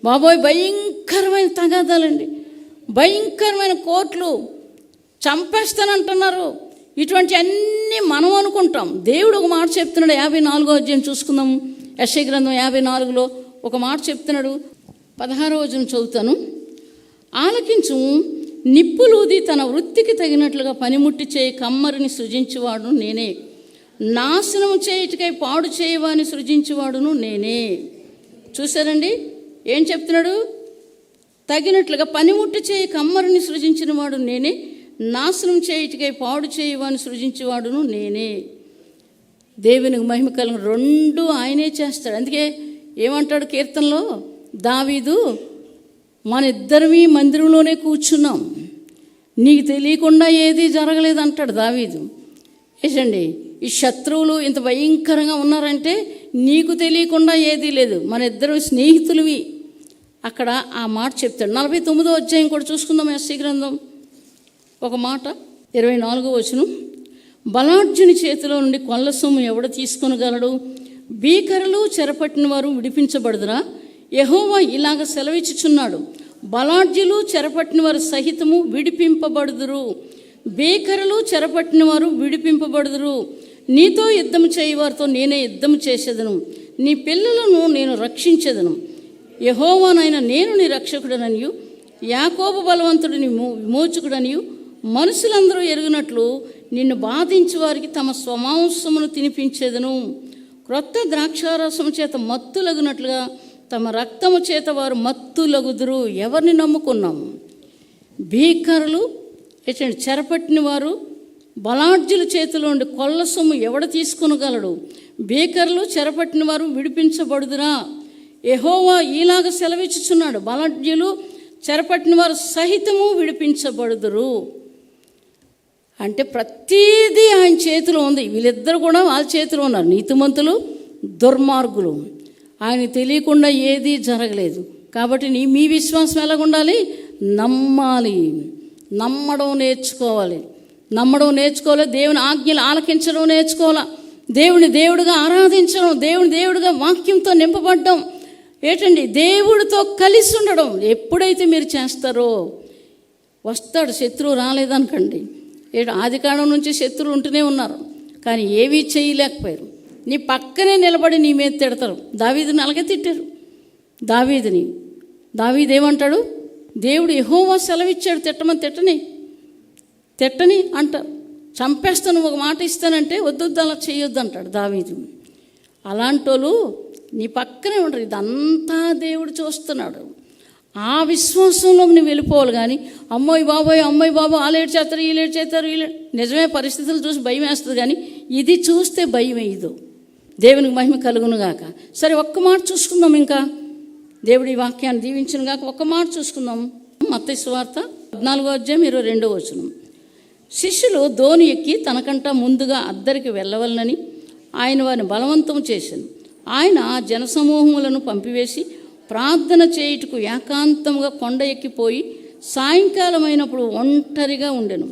[SPEAKER 1] బాబోయ్, భయంకరమైన తగాదాలండి, భయంకరమైన కోర్టులు, చంపేస్తానంటున్నారు. ఇటువంటి అన్నీ మనం అనుకుంటాం. దేవుడు ఒక మాట చెప్తున్నాడు. 54వ అధ్యాయం చూసుకుందాం. యెషయా గ్రంథం 54లో ఒక మాట చెప్తున్నాడు. 16వ వచనం చదువుతాను. ఆలకించు, నిప్పులూది తన వృత్తికి తగినట్లుగా పనిముట్టి చేయి కమ్మరిని సృజించేవాడు నేనే. నాశనం చేయుటకై పాడు చేయవాని సృజించేవాడును నేనే. చూసారండి ఏం చెప్తున్నాడు? తగినట్లుగా పనిముట్టు చేయి కమ్మరిని సృజించిన వాడు నేనే, నాశనం చేయుటకై పాడు చేయవాని సృజించేవాడును నేనే. దేవునికి మహిమ కలుగు, రెండు ఆయనే చేస్తాడు. అందుకే ఏమంటాడు కీర్తనలో దావీదు, మన ఇద్దరివి మందిరంలోనే కూర్చున్నాం, నీకు తెలియకుండా ఏది జరగలేదు అంటాడు దావీదు. ఏసండి, ఈ శత్రువులు ఇంత భయంకరంగా ఉన్నారంటే నీకు తెలియకుండా ఏదీ లేదు, మన ఇద్దరు స్నేహితులవి. అక్కడ ఆ మాట చెప్తాడు. 49వ అధ్యాయం కూడా చూసుకుందాం ఎస్సీ గ్రంథం. ఒక మాట 24వ వచనం, బలాఢ్యుని చేతిలో నుండి కొల్ల సొమ్ము ఎవడు తీసుకొనగలడు? భీకరులు చెరపట్టిన వారు విడిపించబడుదురా? యెహోవా ఇలాగ సెలవిచ్చుచున్నాడు, బలాఢ్యులు చెరపట్టిన వారు సహితము విడిపింపబడుదురు, భీకరులు చెరపట్టిన వారు విడిపింపబడుదురు. నీతో యుద్ధము చేయవారితో నేనే యుద్ధము చేసేదను, నీ పిల్లలను నేను రక్షించేదను. యెహోవానైన నేను నీ రక్షకుడననియు, యాకోబు బలవంతుడిని విమోచకుడనియు మనుషులందరూ ఎరుగునట్లు నిన్ను బాధించే వారికి తమ స్వమాంసమును తినిపించేదను. క్రొత్త ద్రాక్షారసము చేత మత్తులగునట్లుగా తమ రక్తము చేత వారు మత్తులగుదురు. ఎవరిని నమ్ముకున్నాము? భీకరులు చెరపట్టిన వారు, బలాఢ్యుల చేతిలో ఉండి కొల్ల సొమ్ము ఎవడ తీసుకొనగలడు? భీకరులు చెరపట్టిన వారు విడిపించబడుదురా? యెహోవా ఈలాగ సెలవిచ్చుచున్నాడు, బలాఢ్యులు చెరపట్టిన వారు సహితము విడిపించబడుదురు. అంటే ప్రతీదీ ఆయన చేతిలో ఉంది. వీళ్ళిద్దరు కూడా వాళ్ళ చేతిలో ఉన్నారు, నీతిమంతులు దుర్మార్గులు. ఆయన తెలియకుండా ఏదీ జరగలేదు. కాబట్టి మీ విశ్వాసం ఎలాగ ఉండాలి? నమ్మాలి, నమ్మడం నేర్చుకోవాలి. దేవుని ఆజ్ఞలు ఆలకించడం నేర్చుకోవాలి. దేవుని దేవుడిగా ఆరాధించడం, దేవుని దేవుడిగా వాక్యంతో నింపబడడం, దేవుడితో కలిసి ఉండడం. ఎప్పుడైతే మీరు చేస్తారో వస్తాడు. శత్రువు రాలేదనకండి. ఆది కాలం నుంచి శత్రువులు ఉంటూనే ఉన్నారు, కానీ ఏవీ చేయలేకపోయారు. నీ పక్కనే నిలబడి నీ మీద తిడతారు. దావీదుని అలాగే తిట్టారు. దావీదు ఏమంటాడు? దేవుడు యెహోవా సెలవిచ్చాడు తిట్టమని, తిట్టని అంటారు. చంపేస్తాను, ఒక మాట ఇస్తానంటే వద్దు అలా చేయొద్దు అంటాడు దావీదు. అలాంటి వాళ్ళు నీ పక్కనే ఉంటారు. ఇదంతా దేవుడు చూస్తున్నాడు. ఆ విశ్వాసంలో నువ్వు వెళ్ళిపోవాలి. కానీ అమ్మాయి బాబోయ్ ఆ లేట్ చేస్తారు, ఈ లేట్ చేస్తారు, నిజమే పరిస్థితులు చూసి భయం వేస్తుంది. కానీ ఇది చూస్తే భయం వేయదు. దేవునికి మహిమ కలుగును గాక. సరే, ఒక్క మాట చూసుకుందాం. ఇంకా దేవుడి వాక్యాన్ని దీవించును గాక. ఒక్క మాట చూసుకుందాం. మత్తయి సువార్త 14వ అధ్యాయం 22వ వచనం. శిష్యులు దోణి ఎక్కి తనకంట ముందుగా అద్దరికి వెళ్ళవలనని ఆయన వారిని బలవంతం చేశాను. ఆయన జనసమూహములను పంపివేసి ప్రార్థన చేయుటకు ఏకాంతంగా కొండ ఎక్కిపోయి సాయంకాలం అయినప్పుడు ఒంటరిగా ఉండెను.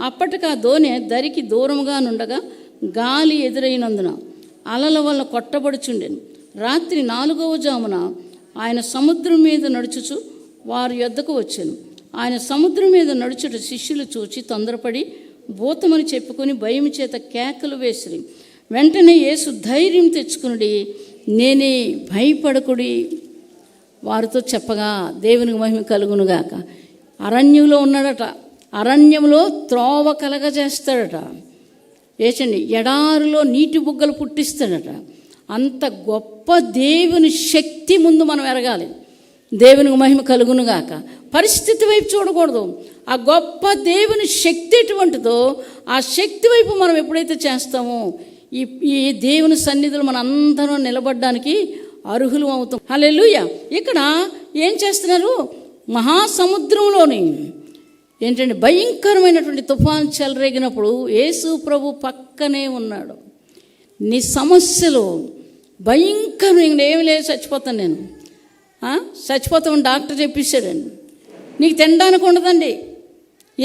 [SPEAKER 1] అప్పటికి ఆ దోణి దరికి దూరంగా నుండగా గాలి ఎదురైనందున అలల వల్ల కొట్టబడుచుండెను. రాత్రి 4వ జామున ఆయన సముద్రం మీద నడుచుచు వారి యొద్దకు వచ్చాను. ఆయన సముద్రం మీద నడుచుట శిష్యులు చూచి తొందరపడి భూతమని చెప్పుకొని భయం చేత కేకలు వేసిరి. వెంటనే యేసు ధైర్యం తెచ్చుకునుడి, నేనే, భయపడకుడి వారితో చెప్పగా. దేవునికి మహిమ కలుగునుగాక. అరణ్యంలో ఉన్నాడట. అరణ్యంలో త్రోవ కలగజేస్తాడట. ఎడారిలో నీటి బుగ్గలు పుట్టిస్తాడట. అంత గొప్ప దేవుని శక్తి ముందు మనం ఎరగాలి. దేవునికి మహిమ కలుగునుగాక. పరిస్థితి వైపు చూడకూడదు. ఆ గొప్ప దేవుని శక్తి ఎటువంటిదో ఆ శక్తి వైపు మనం ఎప్పుడైతే చేస్తామో ఈ దేవుని సన్నిధిలో మన అందరం నిలబడడానికి అర్హులు అవుతాం. హల్లెలూయా. ఇక్కడ ఏం చేస్తున్నారు? మహాసముద్రంలోని భయంకరమైనటువంటి తుఫాను చెలరేగినప్పుడు యేసు ప్రభు పక్కనే ఉన్నాడు. నీ సమస్యలు భయంకరం, ఏమి లేదు, చచ్చిపోతాను నేను, చచ్చిపోతామని డాక్టర్ చెప్పేశాడండి. నీకు తినడానికి ఉండదండి,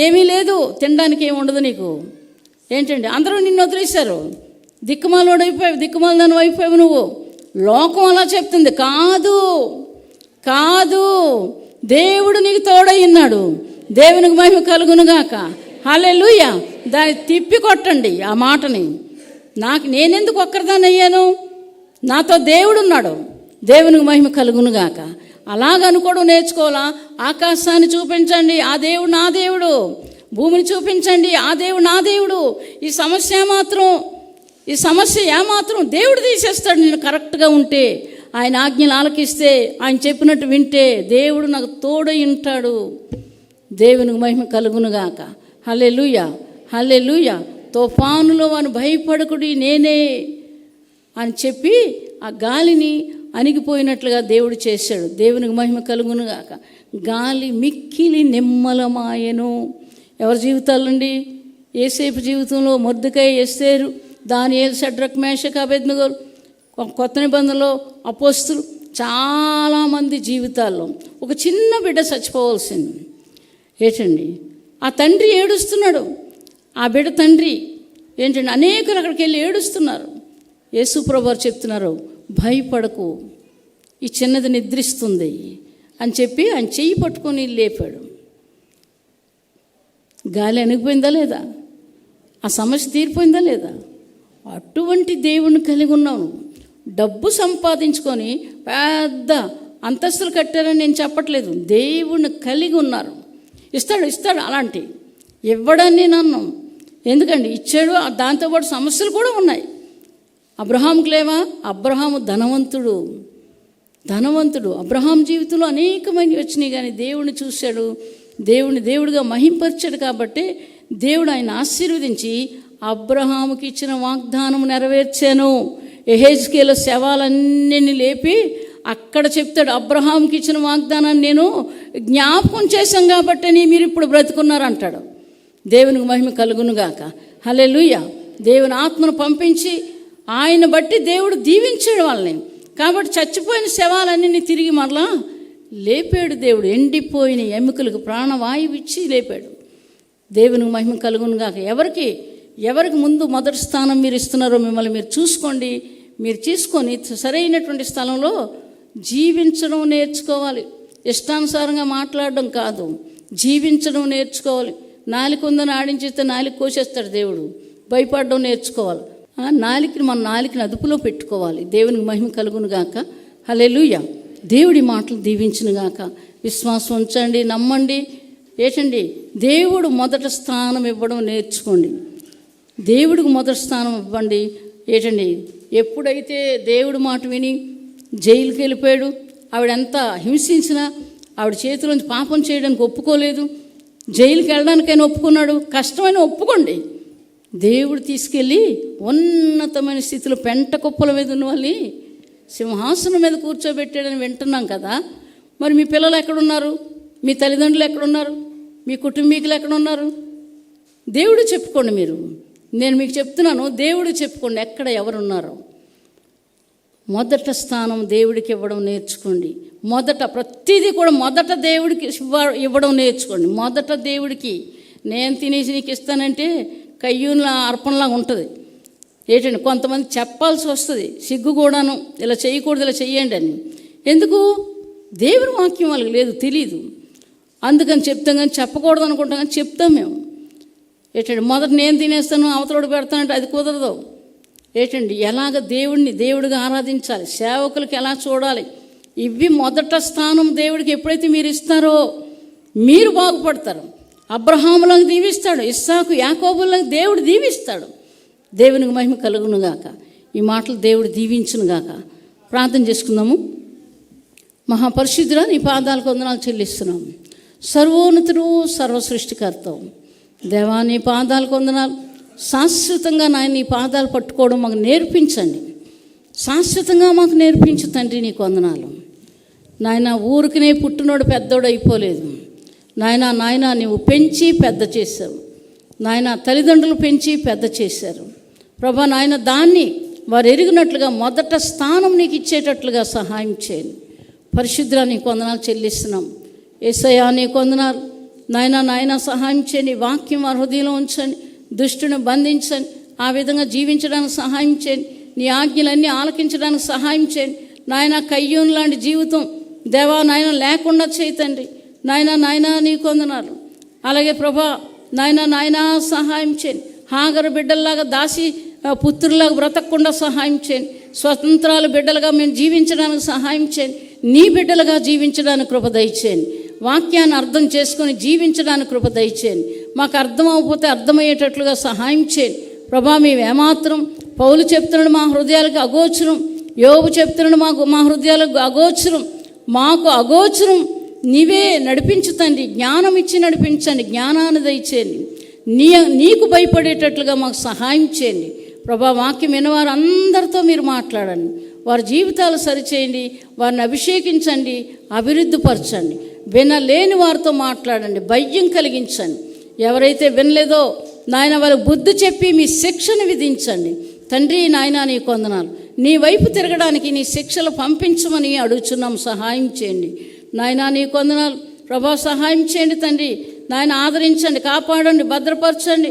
[SPEAKER 1] ఏమీ లేదు, తినడానికి ఏమి ఉండదు నీకు. అందరూ నిన్ను వదిలేశారు, దిక్కుమాలోడు అయిపోయావు, దిక్కుమాల దాని అయిపోయావు నువ్వు. లోకం అలా చెప్తుంది. కాదు, దేవుడు నీకు తోడై ఉన్నాడు. దేవునికి మహిమ కలుగునుగాక. హల్లెలూయా. దాన్ని తిప్పి కొట్టండి ఆ మాటని. నేనెందుకు ఒక్కరిదాన్ని అయ్యాను? నాతో దేవుడు ఉన్నాడు. దేవునికి మహిమ కలుగునుగాక. అలాగనుకోవడం నేర్చుకోవాలా? ఆకాశాన్ని చూపించండి, ఆ దేవుడు నా దేవుడు. భూమిని చూపించండి, ఆ దేవుడు నా దేవుడు. ఈ సమస్య మాత్రం ఈ సమస్య ఏమాత్రం దేవుడు తీసేస్తాడు. నేను కరెక్ట్గా ఉంటే, ఆయన ఆజ్ఞలు ఆలకిస్తే, ఆయన చెప్పినట్టు వింటే దేవుడు నాకు తోడై ఉంటాడు. దేవునికి మహిమ కలుగునుగాక. హల్లెలూయా, హల్లెలూయా. తుఫానులో వాను భయపడకుడి నేనే అని చెప్పి ఆ గాలిని అణిగిపోయినట్లుగా దేవుడు చేశాడు. దేవునికి మహిమ కలుగునుగాక. గాలి మిక్కిలి నిమ్మలమాయెను. ఎవరి జీవితాలండి? యోసేపు జీవితంలో మొర్దెకై, ఎస్తేరు, దానియేలు, షడ్రక్, మేషక్, అబేద్నెగోలు, కొత్త నిబంధనలో అపోస్తులు, చాలామంది జీవితాల్లో ఒక చిన్న బిడ్డ చచ్చిపోవాల్సింది. ఏంటండి? ఆ తండ్రి ఏడుస్తున్నాడు. ఆ బిడ్డ తండ్రి ఏంటండి, అనేకులు అక్కడికి వెళ్ళి ఏడుస్తున్నారు. యేసు ప్రభువారు చెప్తున్నారు, భయపడకు, ఈ చిన్నది నిద్రిస్తుంది అని చెప్పి ఆయన చెయ్యి పట్టుకొని లేపాడు. గాలి అణిగిపోయిందా లేదా? ఆ సమస్య తీరిపోయిందా లేదా? అటువంటి దేవుణ్ణి కలిగి ఉన్నాను. డబ్బు సంపాదించుకొని పెద్ద అంతస్తులు కట్టారని నేను చెప్పట్లేదు. దేవుణ్ణి కలిగి ఉన్నారు. ఇస్తాడు అలాంటి ఇవ్వడాన్ని నన్ను ఎందుకండి ఇచ్చాడు. దాంతోపాటు సమస్యలు కూడా ఉన్నాయి. అబ్రహాముకు లేవా? అబ్రహాము ధనవంతుడు. అబ్రహాం జీవితంలో అనేకమైనవి వచ్చినాయి, కానీ దేవుడిని చూశాడు, దేవుడిగా మహింపరిచాడు. కాబట్టి దేవుడు ఆయన ఆశీర్వదించి అబ్రహాముకి ఇచ్చిన వాగ్దానం నెరవేర్చాను. యెహెజ్కేలు శవాలన్నీ లేపి అక్కడ చెప్తాడు, అబ్రహాంకి ఇచ్చిన వాగ్దానాన్ని నేను జ్ఞాపకం చేశాం కాబట్టి మీరు ఇప్పుడు బ్రతుకున్నారు అంటాడు. దేవునికి మహిమ కలుగునుగాక. హల్లెలూయా. దేవుని ఆత్మను పంపించి ఆయన బట్టి దేవుడు దీవించాడు వాళ్ళని. కాబట్టి చచ్చిపోయిన శవాలన్నీ తిరిగి మరలా లేపాడు దేవుడు. ఎండిపోయిన ఎముకలకు ప్రాణవాయువు ఇచ్చి లేపాడు. దేవునికి మహిమ కలుగునుగాక. ఎవరికి ముందు మొదటి స్థానం మీరు ఇస్తున్నారో మిమ్మల్ని మీరు చూసుకోండి. మీరు తీసుకొని సరైనటువంటి స్థలంలో జీవించడం నేర్చుకోవాలి. ఇష్టానుసారంగా మాట్లాడడం కాదు, జీవించడం నేర్చుకోవాలి. నాలుక ఉందని ఆడించేస్తే నాలుక కోసేస్తాడు దేవుడు. భయపడడం నేర్చుకోవాలి. మన నాలుకని అదుపులో పెట్టుకోవాలి. దేవునికి మహిమ కలుగునుగాక. హల్లెలూయా. దేవుడి మాటలు దీవించునుగాక. విశ్వాసం ఉంచండి, నమ్మండి. ఏంటండి? దేవుడు మొదటి స్థానం ఇవ్వడం నేర్చుకోండి. దేవుడికి మొదటి స్థానం ఇవ్వండి. ఏంటండి? ఎప్పుడైతే దేవుడి మాట విని జైలుకి వెళ్ళిపోయాడు, ఆవిడెంత హింసించినా ఆవిడ చేతిలోంచి పాపం చేయడానికి ఒప్పుకోలేదు. జైలుకి వెళ్ళడానికైనా ఒప్పుకున్నాడు. కష్టమైన ఒప్పుకోండి. దేవుడు తీసుకెళ్ళి ఉన్నతమైన స్థితిలో పెంట కుప్పల మీద ఉన్న వాళ్ళని సింహాసనం మీద కూర్చోబెట్టాడని వింటున్నాం కదా. మరి మీ పిల్లలు ఎక్కడున్నారు? మీ తల్లిదండ్రులు ఎక్కడున్నారు? మీ కుటుంబీకులు ఎక్కడున్నారు? దేవుడు చెప్పుకోండి. నేను మీకు చెప్తున్నాను, దేవుడు చెప్పుకోండి ఎక్కడ ఎవరున్నారో. మొదట స్థానం దేవుడికి ఇవ్వడం నేర్చుకోండి. ప్రతిదీ కూడా మొదట దేవుడికి ఇవ్వడం నేర్చుకోండి. మొదట దేవుడికి. నేను తినేసి నీకు ఇస్తానంటే కయ్యూన్ల అర్పణలాగా ఉంటుంది. ఏంటండి? కొంతమంది చెప్పాల్సి వస్తుంది, సిగ్గు కూడాను, ఇలా చేయకూడదు, ఇలా చెయ్యండి అని. ఎందుకు? దేవుని వాక్యం వాళ్ళకి లేదు, తెలీదు. అందుకని చెప్తాం, కానీ చెప్పకూడదు అనుకుంటాం, కానీ చెప్తాం మేము. ఏంటండి? మొదట నేను తినేస్తాను, అవతలోడు పెడతానంటే అది కుదరదు. ఏంటండి? ఎలాగ దేవుడిగా ఆరాధించాలి, సేవకులకి ఎలా చూడాలి, ఇవి మొదట స్థానం దేవుడికి ఎప్పుడైతే మీరు ఇస్తారో మీరు బాగుపడతారు. అబ్రహాములకు దీవిస్తాడు, ఇస్సాకు, యాకోబులకు దేవుడు దీవిస్తాడు. దేవునికి మహిమ కలుగునుగాక. ఈ మాటలు దేవుడు దీవించునుగాక. ప్రార్థన చేసుకుందాము. మహాపరిశుద్ధుడా, నీ పాదాలకు వందనాలు చెల్లిస్తున్నాము. సర్వోన్నతుడు, సర్వసృష్టికర్త దేవా, నీ పాదాలకు వందనాలు. శాశ్వతంగా నీ పాదాలు పట్టుకోవడం మాకు నేర్పించండి. శాశ్వతంగా మాకు నేర్పించు తండ్రి. నీకు వందనాలు నాయన. ఊరికినే పుట్టినోడు పెద్దోడు అయిపోలేదు నాయన. నువ్వు పెంచి పెద్ద చేశావు నాయన. తల్లిదండ్రులు పెంచి పెద్ద చేశారు ప్రభా నాయన. దాన్ని వారు ఎరిగినట్లుగా మొదట స్థానం నీకు ఇచ్చేటట్లుగా సహాయం చేయండి. పరిశుద్ధుడా, నీకు వందనాలు చెల్లిస్తున్నాం. యేసయ్యా, నీకు వందనాలు నాయన. సహాయం చేయండి. వాక్యం వారి హృదయంలో ఉంచండి. దుష్టుని బంధించండి. ఆ విధంగా జీవించడానికి సహాయం చేయండి. నీ ఆజ్ఞలన్నీ ఆలకించడానికి సహాయం చేయండి నాయన. కయ్యూన్ లాంటి జీవితం దేవా నాయన లేకుండా చేయతండి నాయన. నీకు వందనాలు. అలాగే ప్రభా నాయన సహాయం చేయండి. హాగరు బిడ్డల్లాగా దాసి పుత్రులాగా బ్రతకకుండా సహాయం చేయండి. స్వతంత్రాలు బిడ్డలుగా మేము జీవించడానికి సహాయం చేయండి. నీ బిడ్డలుగా జీవించడానికి కృప దయచేయండి. వాక్యాన్ని అర్థం చేసుకొని జీవించడానికి కృప దయచేయండి. మాకు అర్థం అవ్వకపోతే అర్థమయ్యేటట్లుగా సహాయం చేయండి ప్రభా. మేము ఏమాత్రం పౌలు చెప్తున్నాడు మా హృదయాలకు అగోచరం, యోబు చెప్తున్నాడు మా హృదయాలకు అగోచరం, మాకు అగోచరం నీవే నడిపించు తండ్రి, జ్ఞానం ఇచ్చి నడిపించండి, జ్ఞానాన్ని దయచేయండి, నీకు భయపడేటట్లుగా మాకు సహాయం చేయండి ప్రభా. వాక్యం విన్నవారు అందరితో మీరు మాట్లాడండి, వారి జీవితాలు సరిచేయండి, వారిని అభిషేకించండి, అభివృద్ధిపరచండి. వినలేని వారితో మాట్లాడండి, భయం కలిగించండి. ఎవరైతే వినలేదో నాయన వారికి బుద్ధి చెప్పి మీ శిక్షను విధించండి తండ్రి. నాయన నీకు వందనాలు, నీ వైపు తిరగడానికి నీ శిక్షలు పంపించమని అడుగుచున్నాం, సహాయం చేయండి నాయన. నీకు వందనాలు ప్రభా, సహాయం చేయండి తండ్రి. నాయన ఆదరించండి, కాపాడండి, భద్రపరచండి,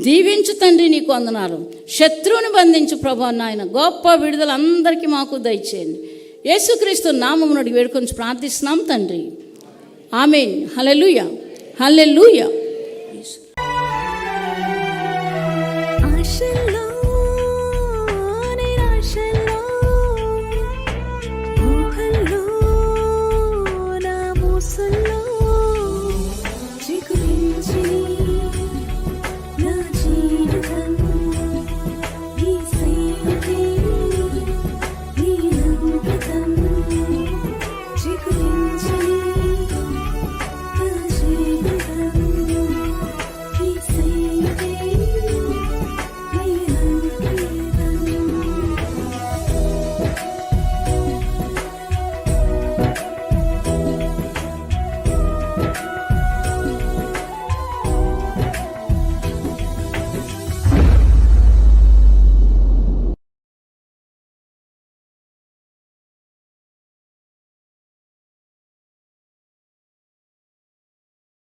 [SPEAKER 1] దీవించు తండ్రి. నీకు వందనాలు. శత్రువుని బంధించు ప్రభా నాయన, గొప్ప విడుదల అందరికీ మాకు దయచేయండి. యేసుక్రీస్తు నామమును వేడుకొని ప్రార్థిస్తున్నాం తండ్రి, ఆమేన్. హల్లెలూయా, హల్లెలూయా.
[SPEAKER 3] ఆశల